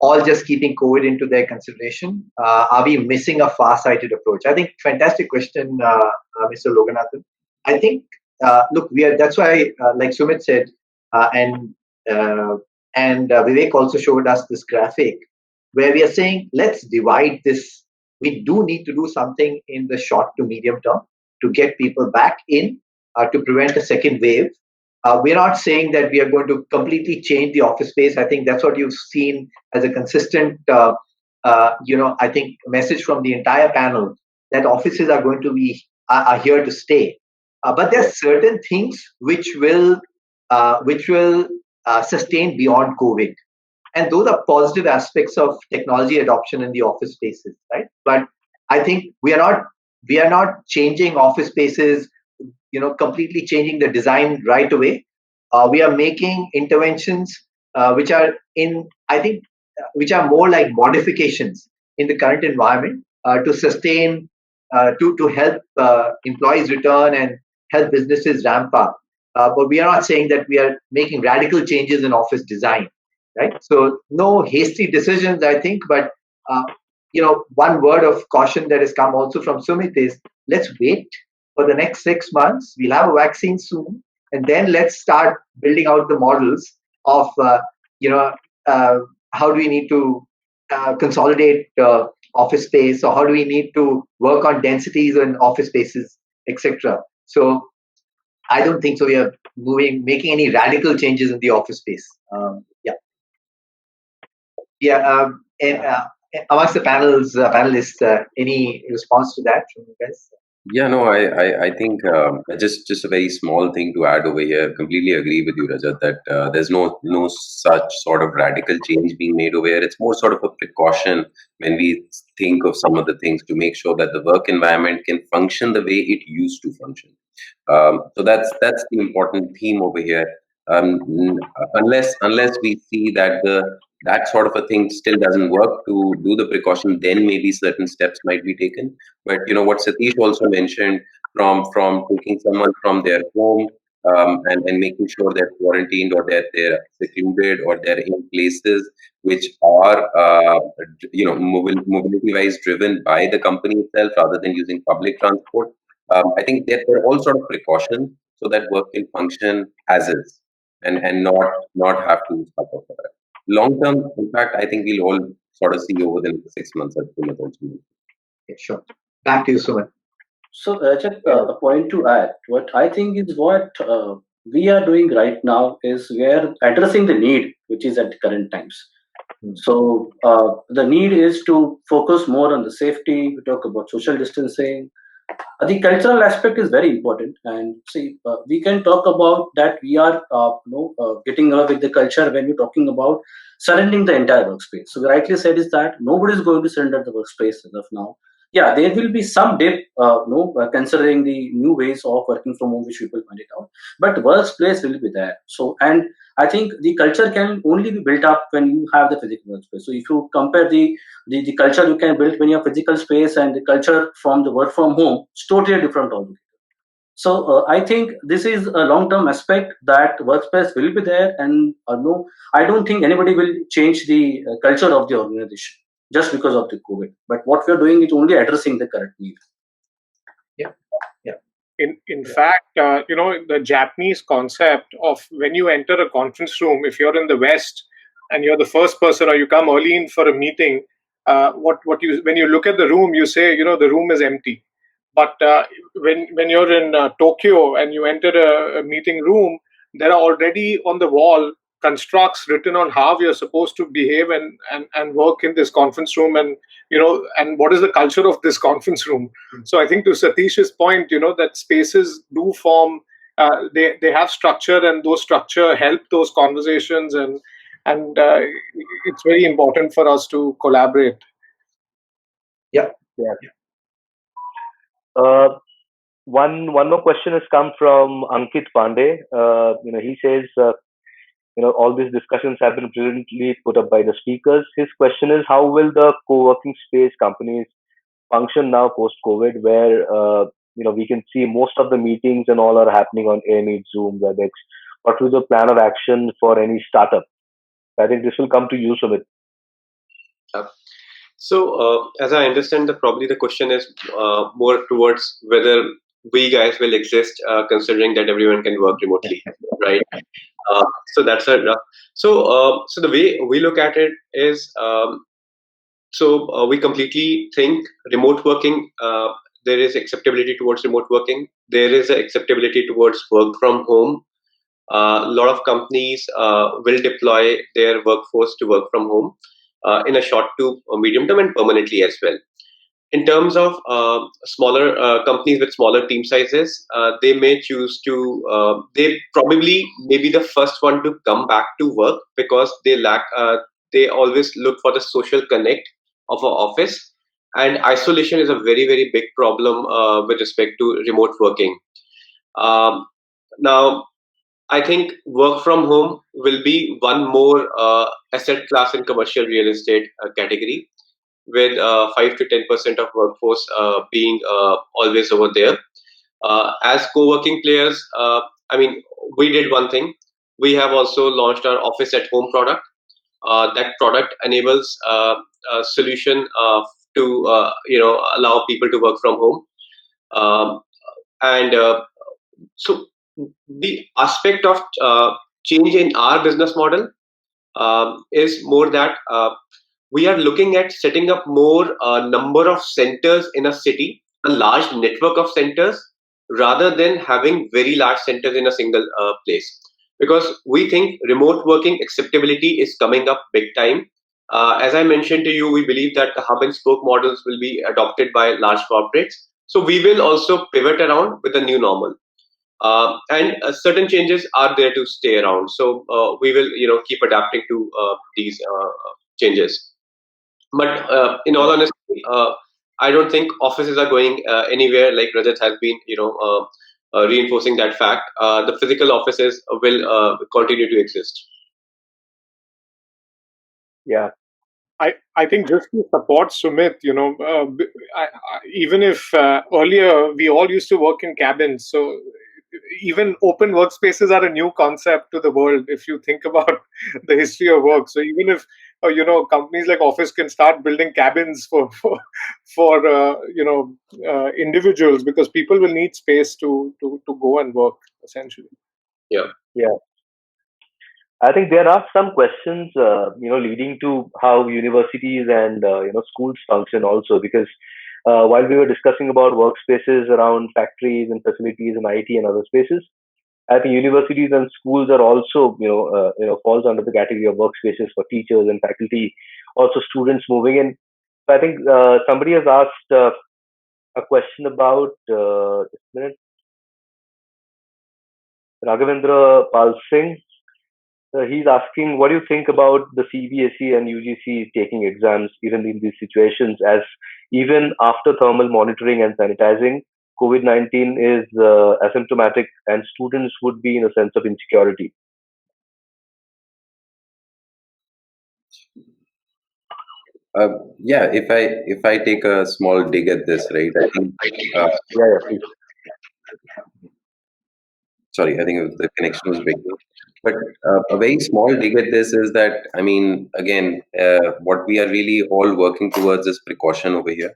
All just keeping COVID into their consideration? Are we missing a far-sighted approach?" I think fantastic question, Mr. Loganathan. I think look, we are. That's why, like Sumit said, and uh, Vivek also showed us this graphic where we are saying, let's divide this. We do need to do something in the short to medium term to get people back in, to prevent a second wave. We're not saying that we are going to completely change the office space. I think that's what you've seen as a consistent, I think, message from the entire panel, that offices are going to be are here to stay. But there are certain things which will sustain beyond COVID, and those are positive aspects of technology adoption in the office spaces, right? But I think we are not changing office spaces, completely changing the design right away. We are making interventions which are I think, which are more like modifications in the current environment to sustain, to help employees return and help businesses ramp up. But we are not saying that we are making radical changes in office design, right? So no hasty decisions, I think. But one word of caution that has come also from Sumit is, let's wait for the next 6 months. We'll have a vaccine soon, and then let's start building out the models of you know how do we need to consolidate office space, or how do we need to work on densities in office spaces, etc. So I don't think so. We are making any radical changes in the office space. Yeah. Yeah. And amongst the panelists, any response to that from you guys? Yeah, no, I think just a very small thing to add over here. Completely agree with you, Rajat, that there's no such sort of radical change being made over here. It's more sort of a precaution when we think of some of the things to make sure that the work environment can function the way it used to function. So that's the important theme over here. Unless we see that that sort of a thing still doesn't work to do the precaution, then maybe certain steps might be taken. But what Satish also mentioned, from taking someone from their home, and making sure they're quarantined, or they're secluded, or they're in places which are mobility wise driven by the company itself rather than using public transport. I think they're all sort of precautions so that work can function as is, and not have to suffer for that. Long term impact, I think we'll all sort of see over the next 6 months as Sumit also mentioned. Yeah, sure. Back to you, Suman. So, just a point to add. What I think is what we are doing right now is we are addressing the need which is at the current times. So, the need is to focus more on the safety. We talk about social distancing. The cultural aspect is very important, and see, we can talk about that. We are, getting away with the culture when we're talking about surrendering the entire workspace. So, we rightly said is that nobody is going to surrender the workspace as of now. Yeah, there will be some dip, considering the new ways of working from home, which people find it out. But workplace will be there. So, and I think the culture can only be built up when you have the physical workspace. So, if you compare the culture you can build when you have physical space and the culture from the work from home, it's totally different altogether. So I think this is a long term aspect that workspace will be there, and no, I don't think anybody will change the culture of the organization just because of the COVID. But what we are doing is only addressing the current need. Yeah. Yeah. In fact, the Japanese concept of when you enter a conference room, if you're in the West and you're the first person, or you come early in for a meeting, what you when you look at the room, you say, the room is empty. But when you're in Tokyo and you enter a meeting room, there are already on the wall constructs written on how you're supposed to behave and work in this conference room, and what is the culture of this conference room. So I think, to Satish's point, that spaces do form, they have structure, and those structure help those conversations, and it's very important for us to collaborate. Yeah. Yeah. One more question has come from Ankit Pandey. He says, all these discussions have been brilliantly put up by the speakers. His question is, how will the co-working space companies function now post-COVID, where we can see most of the meetings and all are happening on AirMeet, Zoom, WebEx. What will the plan of action for any startup? I think this will come to you, Sumit. So, as I understand, probably the question is more towards whether we guys will exist, considering that everyone can work remotely, right? So that's a so the way we look at it is, we completely think remote working. There is acceptability towards remote working. There is acceptability towards work from home. A lot of companies will deploy their workforce to work from home in a short to medium term and permanently as well. In terms of smaller companies with smaller team sizes, they may choose to, they probably may be the first one to come back to work because they always look for the social connect of an office. And isolation is a very, very big problem with respect to remote working. Um, Now, I think work from home will be one more asset class in commercial real estate category, with 5 to 10% of workforce being always over there. As co-working players, I mean, we did one thing. We have also launched our Office at Home product. That product enables a solution to allow people to work from home. Um, and so the aspect of change in our business model is more that we are looking at setting up more number of centers in a city, a large network of centers, rather than having very large centers in a single place. Because we think remote working acceptability is coming up big time. As I mentioned to you, we believe that the hub and spoke models will be adopted by large corporates. So we will also pivot around with the new normal. And certain changes are there to stay around. So we will, keep adapting to these changes. But in all honesty, I don't think offices are going anywhere. Like Rajat has been, reinforcing that fact. The physical offices will continue to exist. Yeah. I think just to support Sumit, even if earlier we all used to work in cabins, so even open workspaces are a new concept to the world if you think about the history of work. So even if companies like Office can start building cabins for individuals, because people will need space to go and work essentially. Yeah. Yeah. I think there are some questions, leading to how universities and schools function also, because while we were discussing about workspaces around factories and facilities and IT and other spaces, I think universities and schools are also, falls under the category of workspaces for teachers and faculty, also students moving in. So I think somebody has asked a question about just a minute, Raghavendra Pal Singh. He's asking, what do you think about the CBSE and UGC taking exams even in these situations, as even after thermal monitoring and sanitizing, COVID-19 is asymptomatic and students would be in a sense of insecurity. Yeah, if I take a small dig at this, right? I think Yeah, please. sorry, I think the connection was breaking. But a very small dig at this is that, I mean, again, what we are really all working towards is precaution over here,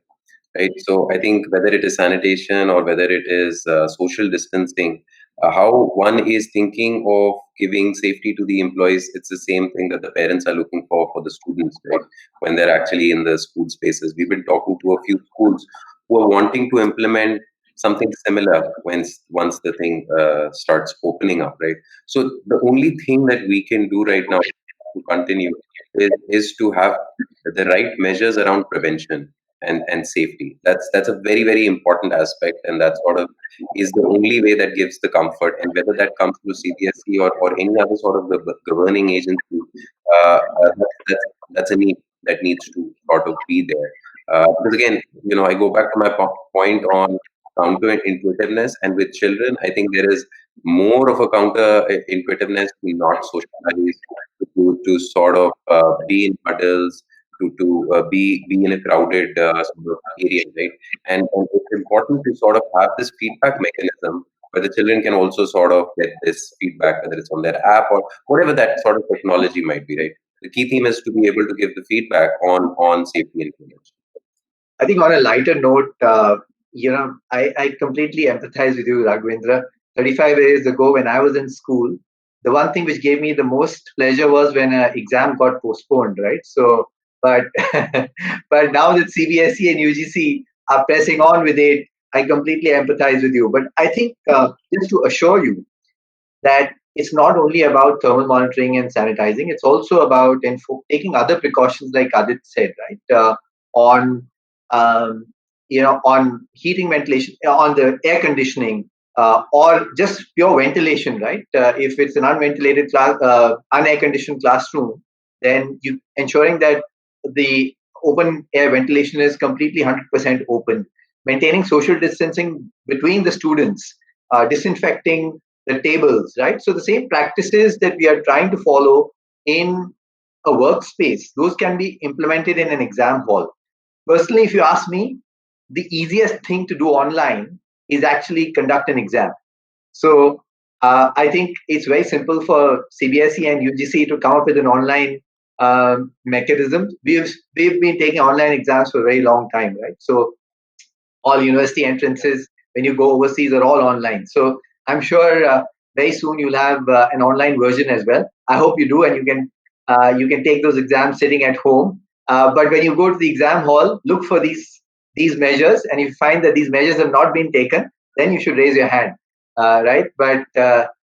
right? So I think whether it is sanitation or whether it is social distancing, how one is thinking of giving safety to the employees, it's the same thing that the parents are looking for the students, right? When they're actually in the school spaces. We've been talking to a few schools who are wanting to implement something similar once the thing starts opening up, right? So the only thing that we can do right now to continue is to have the right measures around prevention and safety. That's a very, very important aspect, and that sort of is the only way that gives the comfort. And whether that comes through CBSE or any other sort of the governing agency, that's a need that needs to sort of be there. Because again, I go back to my point on counter-intuitiveness, and with children, I think there is more of a counter-intuitiveness to not socialize, to sort of be in huddles, to be in a crowded sort of area, right? And it's important to sort of have this feedback mechanism where the children can also sort of get this feedback, whether it's on their app or whatever that sort of technology might be, right? The key theme is to be able to give the feedback on safety information. I think on a lighter note, I completely empathize with you, Raghavendra. 35 years ago, when I was in school, the one thing which gave me the most pleasure was when an exam got postponed, right? So, but but now that CBSE and UGC are pressing on with it, I completely empathize with you. But I think just to assure you that it's not only about thermal monitoring and sanitizing, it's also about taking other precautions, like Adit said, right? On um, on heating, ventilation, on the air conditioning, or just pure ventilation, right? If it's an unventilated class, unair conditioned classroom, then you ensuring that the open air ventilation is completely 100% open, maintaining social distancing between the students, disinfecting the tables, right? So the same practices that we are trying to follow in a workspace, those can be implemented in an exam hall. Personally, if you ask me, the easiest thing to do online is actually conduct an exam. So I think it's very simple for CBSE and UGC to come up with an online mechanism. We've been taking online exams for a very long time, right? So all university entrances when you go overseas are all online. So I'm sure very soon you'll have an online version as well. I hope you do, and you can take those exams sitting at home. But when you go to the exam hall, look for these measures, and if you find that these measures have not been taken, then you should raise your hand, right? But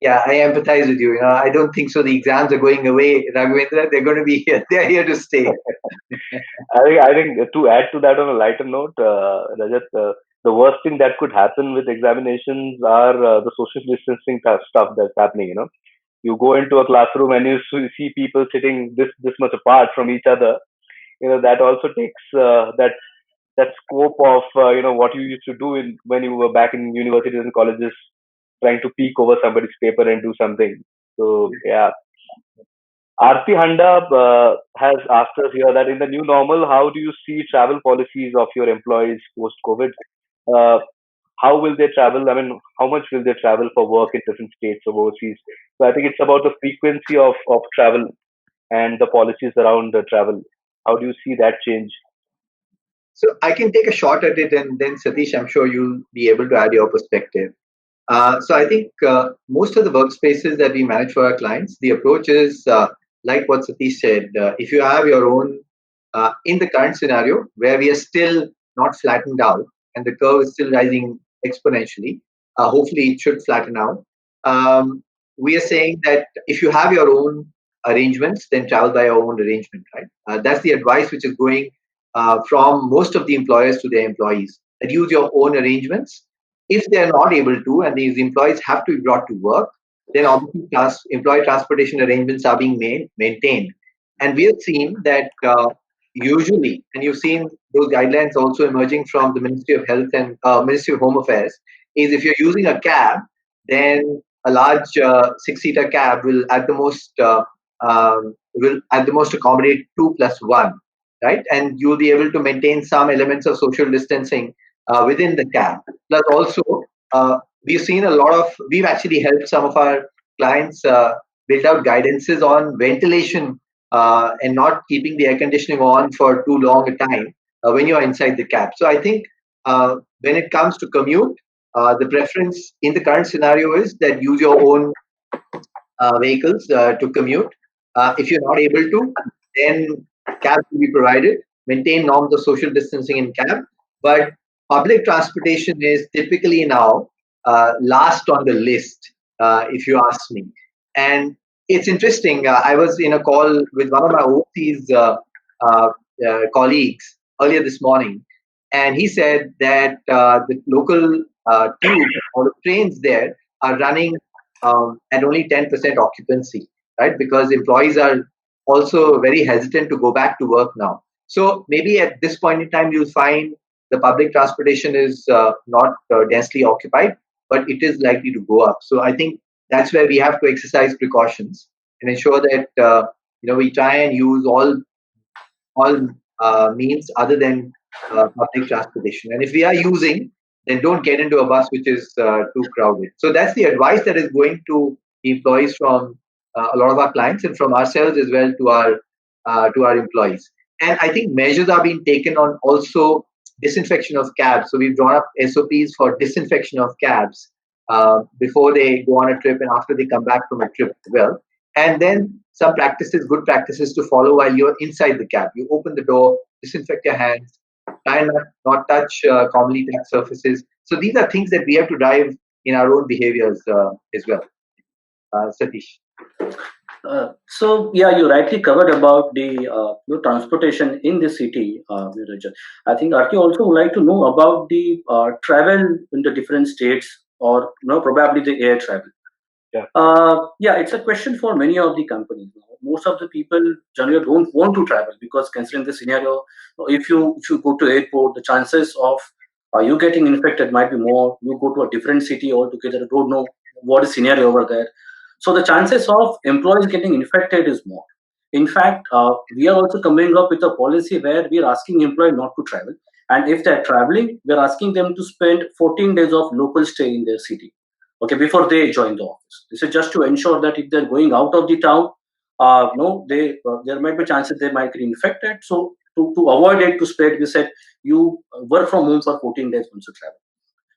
Yeah, I empathize with you. I don't think so. The exams are going away, Raghavendra. They're going to be here. They're here to stay. I think to add to that on a lighter note, Rajat, the worst thing that could happen with examinations are the social distancing stuff that's happening. You go into a classroom and you see people sitting this much apart from each other. That also takes that scope of what you used to do when you were back in universities and colleges, trying to peek over somebody's paper and do something. So yeah, Arti Handa has asked us here that in the new normal, how do you see travel policies of your employees post COVID? Uh, how will they travel? I mean, how much will they travel for work in different states or overseas? So I think it's about the frequency of travel and the policies around the travel. How do you see that change? So I can take a shot at it, and then Satish, I'm sure you'll be able to add your perspective. So I think most of the workspaces that we manage for our clients, the approach is like what Satish said. If you have your own, in the current scenario where we are still not flattened out and the curve is still rising exponentially, hopefully it should flatten out. Um, we are saying that if you have your own arrangements, then travel by your own arrangement, right? That's the advice which is going from most of the employers to their employees. That use your own arrangements. If they are not able to, and these employees have to be brought to work, then obviously employee transportation arrangements are being maintained. And we have seen that usually, and you've seen those guidelines also emerging from the Ministry of Health and Ministry of Home Affairs, is if you're using a cab, then a large six-seater cab will at the most accommodate 2+1, right? And you'll be able to maintain some elements of social distancing within the cab. Plus, also, we've seen we've actually helped some of our clients build out guidances on ventilation and not keeping the air conditioning on for too long a time when you're inside the cab. So I think when it comes to commute, the preference in the current scenario is that use your own vehicles to commute. If you're not able to, then cabs will be provided. Maintain norms of social distancing in cab, but public transportation is typically now last on the list, if you ask me. And it's interesting. I was in a call with one of my overseas uh, colleagues earlier this morning, and he said that the local tube or the trains there are running at only 10% occupancy, right? Because employees are also very hesitant to go back to work now. So maybe at this point in time, you'll find the public transportation is not densely occupied, but it is likely to go up. So I think that's where we have to exercise precautions and ensure that we try and use all means other than public transportation. And if we are using, then don't get into a bus which is too crowded. So that's the advice that is going to employees from a lot of our clients and from ourselves as well to our employees. And I think measures are being taken on also disinfection of cabs. So we've drawn up SOPs for disinfection of cabs before they go on a trip and after they come back from a trip as well. And then some practices, good practices to follow while you're inside the cab. You open the door, disinfect your hands, try and not touch commonly touched surfaces. So these are things that we have to drive in our own behaviors as well. Satish. So yeah, you rightly covered about the transportation in the city, Rajat. I think Arti also would like to know about the travel in the different states, or probably the air travel. Yeah. Yeah, it's a question for many of the companies. Most of the people generally don't want to travel because, considering the scenario, if you go to airport, the chances of you getting infected might be more. You go to a different city altogether, don't know what is scenario over there. So the chances of employees getting infected is more. In fact, we are also coming up with a policy where we are asking employees not to travel, and if they're traveling, we're asking them to spend 14 days of local stay in their city, okay, before they join the office. This is just to ensure that if they're going out of the town, no, they there might be chances they might get infected. So to avoid it to spread, we said you work from home for 14 days once you travel.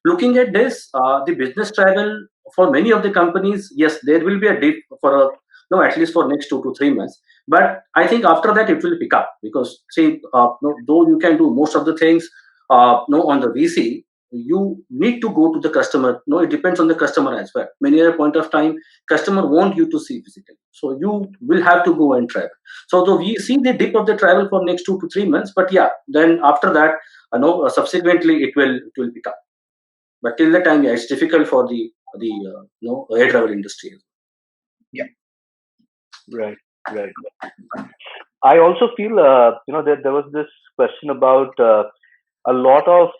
Looking at this, the business travel for many of the companies, yes, there will be a dip for at least for next 2 to 3 months. But I think after that it will pick up because see, no, though you can do most of the things, no, on the VC, you need to go to the customer. No, it depends on the customer as well. Many other point of time, customer want you to see physically, so you will have to go and travel. So though we see the dip of the travel for next 2 to 3 months, but yeah, then after that, subsequently it will pick up. But till the time, yeah, it's difficult for the air travel industry. Right, right. I also feel, that there was this question about a lot of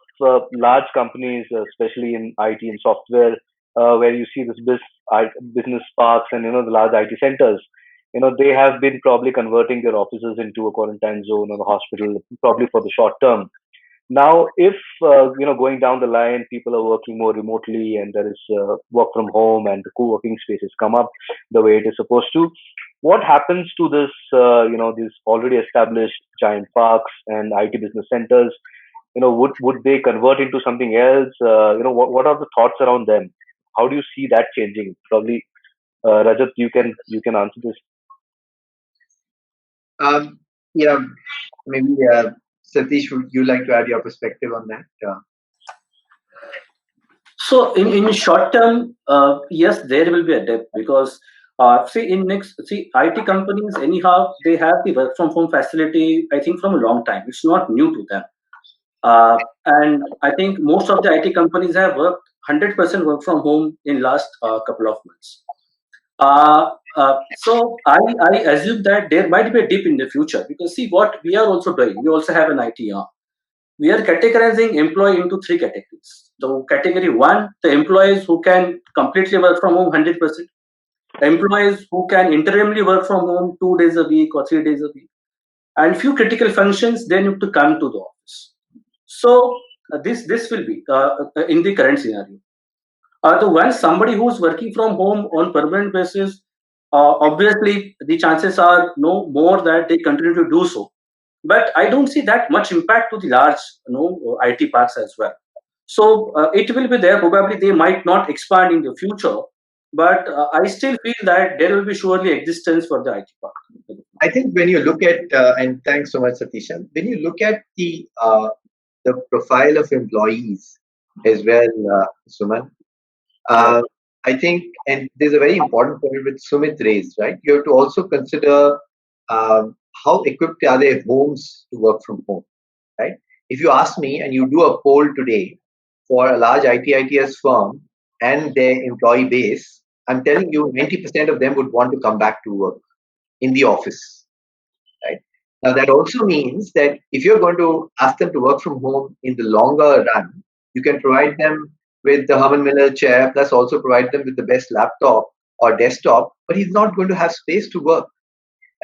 large companies, especially in IT and software, where you see this business parks and the large IT centers. They have been probably converting their offices into a quarantine zone or a hospital, probably for the short term. Now, if going down the line, people are working more remotely, and there is work from home, and the co-working spaces come up the way it is supposed to, what happens to this? These already established giant parks and IT business centers. Would they convert into something else? What are the thoughts around them? How do you see that changing? Probably, Rajat, you can answer this. Yeah, maybe Satish, would you like to add your perspective on that? So in short term, yes, there will be a dip because see IT companies anyhow they have the work from home facility. I think from a long time. It's not new to them, and I think most of the IT companies have worked 100% work from home in last couple of months. So I assume that there might be a dip in the future because see what we are also doing. We also have an IT arm. We are categorizing employee into three categories. So category one, the employees who can completely work from home 100%. Employees who can interimly work from home 2 days a week or 3 days a week. And few critical functions they need to come to the office. So this will be in the current scenario. The once somebody who's working from home on permanent basis, obviously the chances are no more that they continue to do so. But I don't see that much impact to the large IT parks as well. So it will be there. Probably they might not expand in the future, but I still feel that there will be surely existence for the IT park. I think when you look at, and thanks so much, Satisha, when you look at the profile of employees as well, Suman, Yeah. uh, I think, and there's a very important point which Sumit raised, right? You have to also consider how equipped are their homes to work from home, right? If you ask me and you do a poll today for a large IT/ITS firm and their employee base, I'm telling you, 90% of them would want to come back to work in the office, right? Now, that also means that if you're going to ask them to work from home in the longer run, you can provide them with the Herman Miller chair, plus also provide them with the best laptop or desktop, but he's not going to have space to work,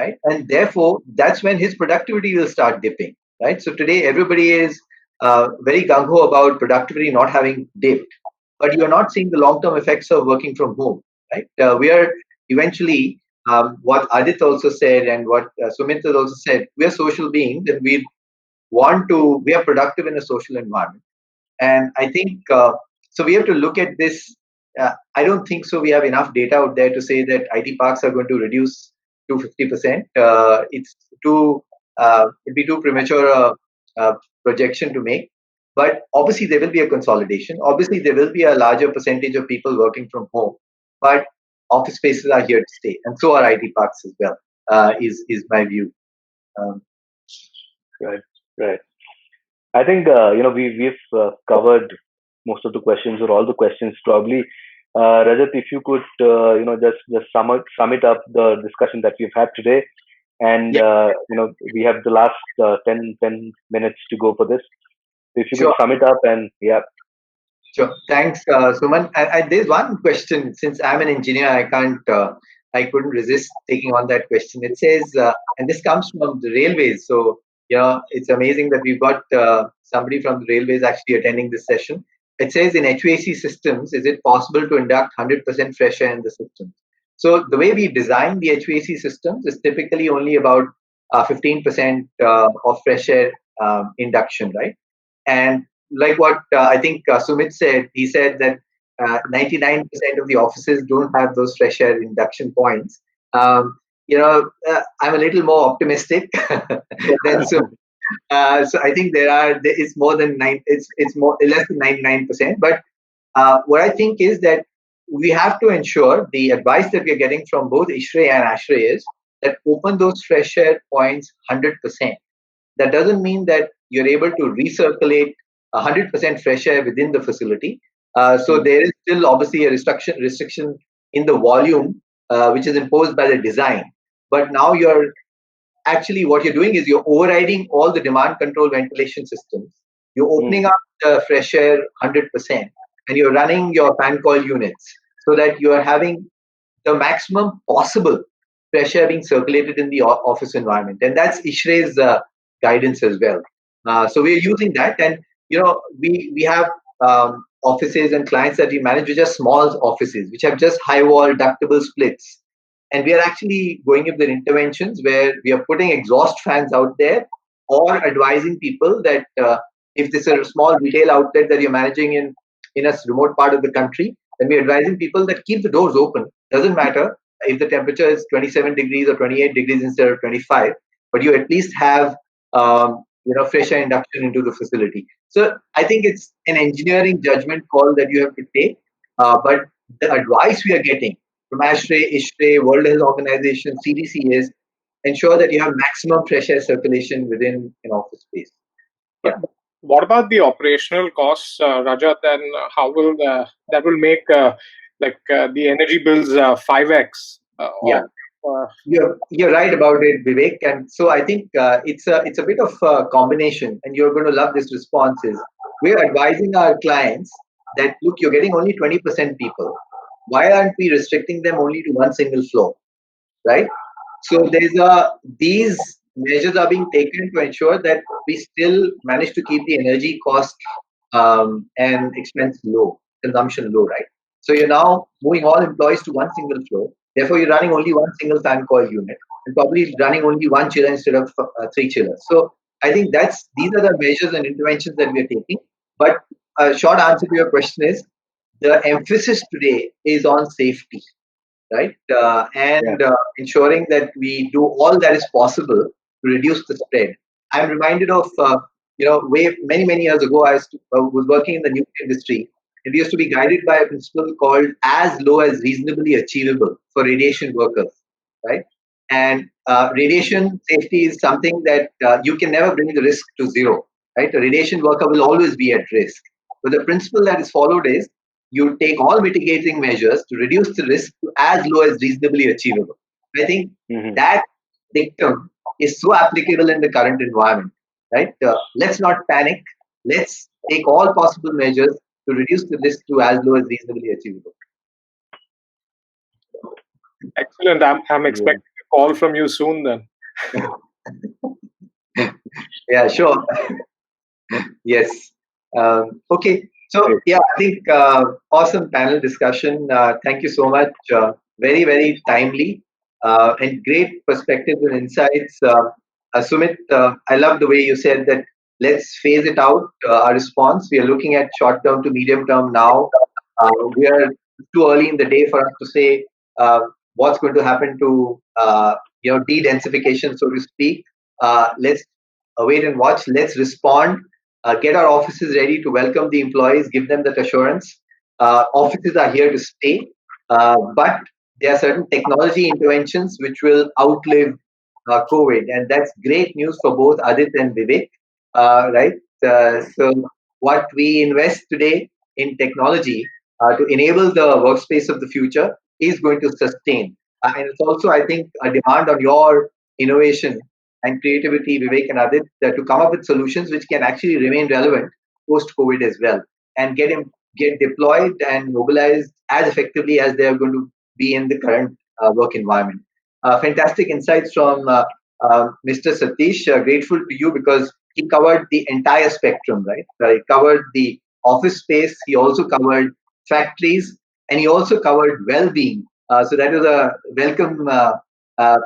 right? And therefore, that's when his productivity will start dipping, right? So today, everybody is very gung ho about productivity not having dipped, but you're not seeing the long term effects of working from home, right? We are eventually, what Adit also said and what Sumit has also said, we are social beings and we are productive in a social environment. And I think so. We have to look at this. I don't think so. We have enough data out there to say that IT parks are going to reduce to 50%. It's too it'd be too premature projection to make. But obviously there will be a consolidation. Obviously there will be a larger percentage of people working from home. But office spaces are here to stay, and so are IT parks as well. Is my view. Um, Right, right. I think we've covered most of the questions or all the questions probably. Rajat, if you could just sum it up the discussion that we've had today, and yeah, we have the last 10 minutes to go for this. So if you could sure. sum it up, and yeah. Sure. Thanks, Suman. There's one question. Since I'm an engineer, I couldn't resist taking on that question. It says, and this comes from the railways. So, it's amazing that we've got somebody from the railways actually attending this session. It says, in HVAC systems, is it possible to induct 100% fresh air in the system? So, the way we design the HVAC systems is typically only about 15% of fresh air induction, right? And like what I think Sumit said, he said that 99% of the offices don't have those fresh air induction points. I'm a little more optimistic than Sumit. So I think there is more than it's more less than 99%. But what I think is that we have to ensure the advice that we're getting from both Ishray and Ashray is that open those fresh air points 100%. That doesn't mean that you're able to recirculate 100% fresh air within the facility. So there is still obviously a restriction in the volume, which is imposed by the design. But now actually what you're doing is you're overriding all the demand control ventilation systems. You're opening up the fresh air 100%, and you're running your fan coil units so that you are having the maximum possible fresh air being circulated in the office environment. And that's Ishray's guidance as well. So we're using that. And, we have offices and clients that we manage, which are small offices, which have just high wall ductable splits. And we are actually going with the interventions where we are putting exhaust fans out there, or advising people that if this is a small retail outlet that you're managing in a remote part of the country, then we're advising people that keep the doors open. Doesn't matter if the temperature is 27 degrees or 28 degrees instead of 25, but you at least have fresh air induction into the facility. So I think it's an engineering judgment call that you have to take. But the advice we are getting from ASHRAE, ISHRAE, World Health Organization, CDC is ensure that you have maximum fresh air circulation within an office space. Yeah. What about the operational costs, Rajat? Then how will that will make the energy bills 5x? Yeah. You're right about it, Vivek. And so I think it's a bit of a combination, and you're going to love this response. Is we're advising our clients that look, you're getting only 20% people. Why aren't we restricting them only to one single floor, right? So these measures are being taken to ensure that we still manage to keep the energy cost and expense low, consumption low, right? So you're now moving all employees to one single floor. Therefore, you're running only one single fan coil unit, and probably running only one chiller instead of three chillers. So I think these are the measures and interventions that we are taking. But a short answer to your question is the emphasis today is on safety, right? And ensuring that we do all that is possible to reduce the spread. I'm reminded of, way many years ago, was working in the nuclear industry, and we used to be guided by a principle called as low as reasonably achievable for radiation workers, right? And radiation safety is something that you can never bring the risk to zero, right? A radiation worker will always be at risk. But the principle that is followed is you take all mitigating measures to reduce the risk to as low as reasonably achievable. I think that dictum is so applicable in the current environment, right? Let's not panic. Let's take all possible measures to reduce the risk to as low as reasonably achievable. Excellent. I'm expecting a call from you soon then. Yeah, sure. Yes. Okay. So, I think awesome panel discussion. Thank you so much. Very, very timely and great perspectives and insights. Sumit, I love the way you said that let's phase it out, our response. We are looking at short term to medium term now. We are too early in the day for us to say what's going to happen to de-densification, so to speak. Let's wait and watch. Let's respond. Get our offices ready to welcome the employees, give them that assurance. Offices are here to stay, but there are certain technology interventions which will outlive COVID, and that's great news for both Adit and Vivek, right? So what we invest today in technology to enable the workspace of the future is going to sustain. And it's also, I think, a demand on your innovation and creativity, Vivek and Adit, to come up with solutions which can actually remain relevant post-COVID as well, and get deployed and mobilized as effectively as they are going to be in the current work environment. Fantastic insights from Mr. Satish. Grateful to you because he covered the entire spectrum, right? He covered the office space, he also covered factories, and he also covered well-being. So that is a welcome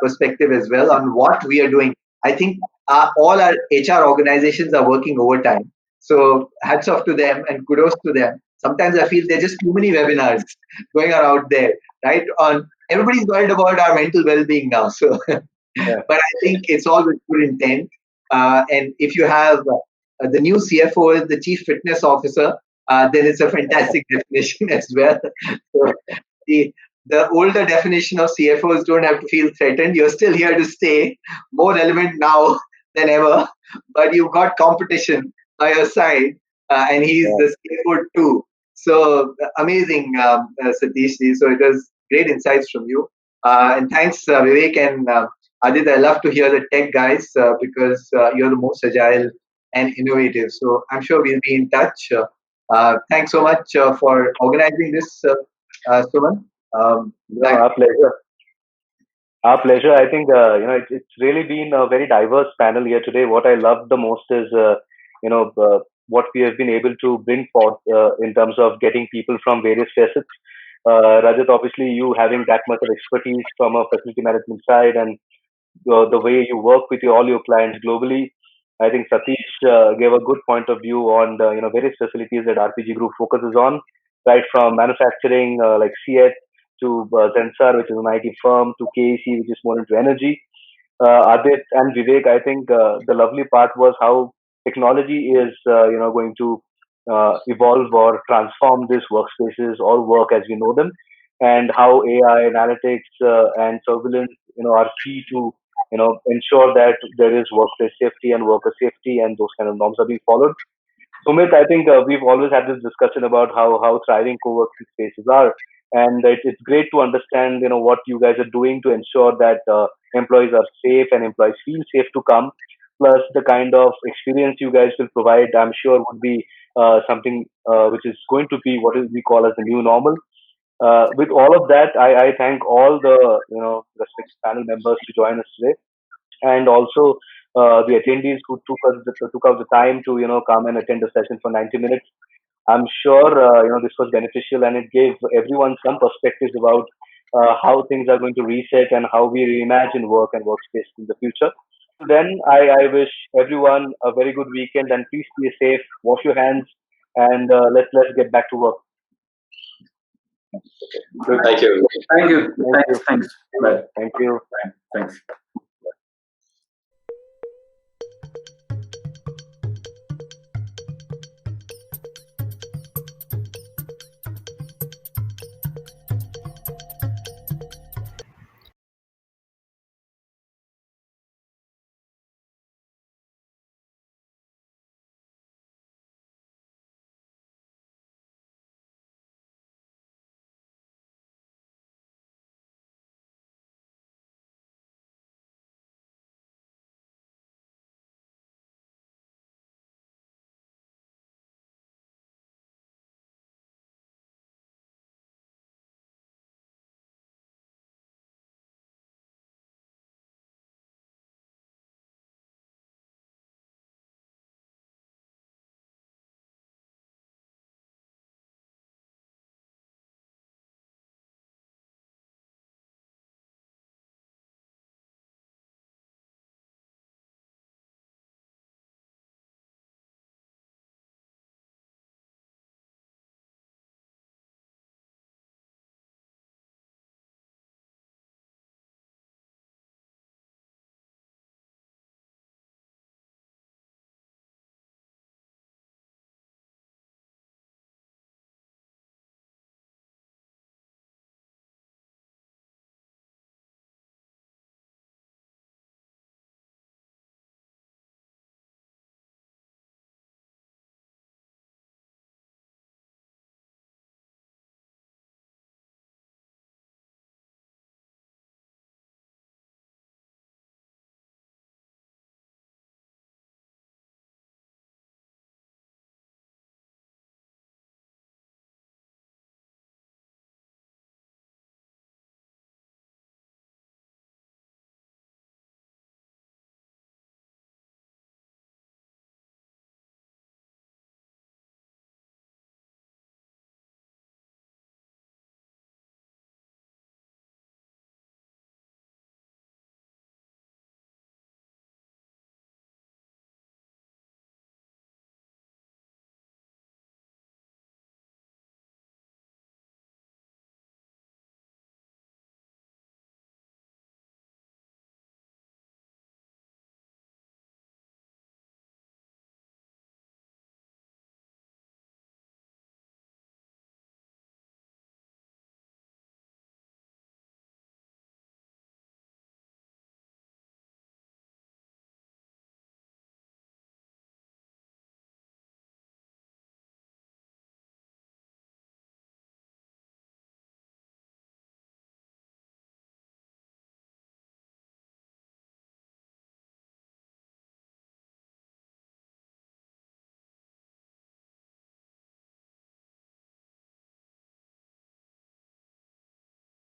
perspective as well on what we are doing. I think all our HR organizations are working overtime. So hats off to them and kudos to them. Sometimes I feel there are just too many webinars going on out there, right? Everybody's worried about our mental well-being now. So, but I think it's all with good intent. And if you have the new CFO is the Chief Fitness Officer, then it's a fantastic definition as well. So the, the older definition of CFOs don't have to feel threatened. You're still here to stay, more relevant now than ever, but you've got competition by your side, and he's the CFO too. So amazing, Satish. So it was great insights from you. And thanks, Vivek and Adit. I love to hear the tech guys because you're the most agile and innovative. So I'm sure we'll be in touch. Thanks so much for organizing this, Suman. No, our pleasure. Our pleasure. I think it's really been a very diverse panel here today. What I love the most is what we have been able to bring forth in terms of getting people from various facets. Rajat, obviously, you having that much of expertise from a facility management side, and the way you work with all your clients globally. I think Satish gave a good point of view on the various facilities that RPG Group focuses on, right from manufacturing like CET to Zensar, which is an IT firm, to KEC, which is more into energy. Adit and Vivek, I think the lovely part was how technology is going to evolve or transform these workspaces or work as we know them, and how AI analytics and surveillance are key to ensure that there is workplace safety and worker safety and those kind of norms are being followed. Sumit, I think we've always had this discussion about how thriving co-working spaces are, and it's great to understand what you guys are doing to ensure that employees are safe and employees feel safe to come. Plus, the kind of experience you guys will provide, I'm sure, would be something which is going to be what is we call as the new normal. With all of that, I thank all the respected panel members to join us today, and also the attendees who took out the time to come and attend the session for 90 minutes. I'm sure this was beneficial and it gave everyone some perspectives about how things are going to reset and how we reimagine work and workspace in the future. Then I wish everyone a very good weekend and please be safe, wash your hands, and let's get back to work. Thank you. Thank you. Thank you. Thanks. Bye. Thank you. Thanks.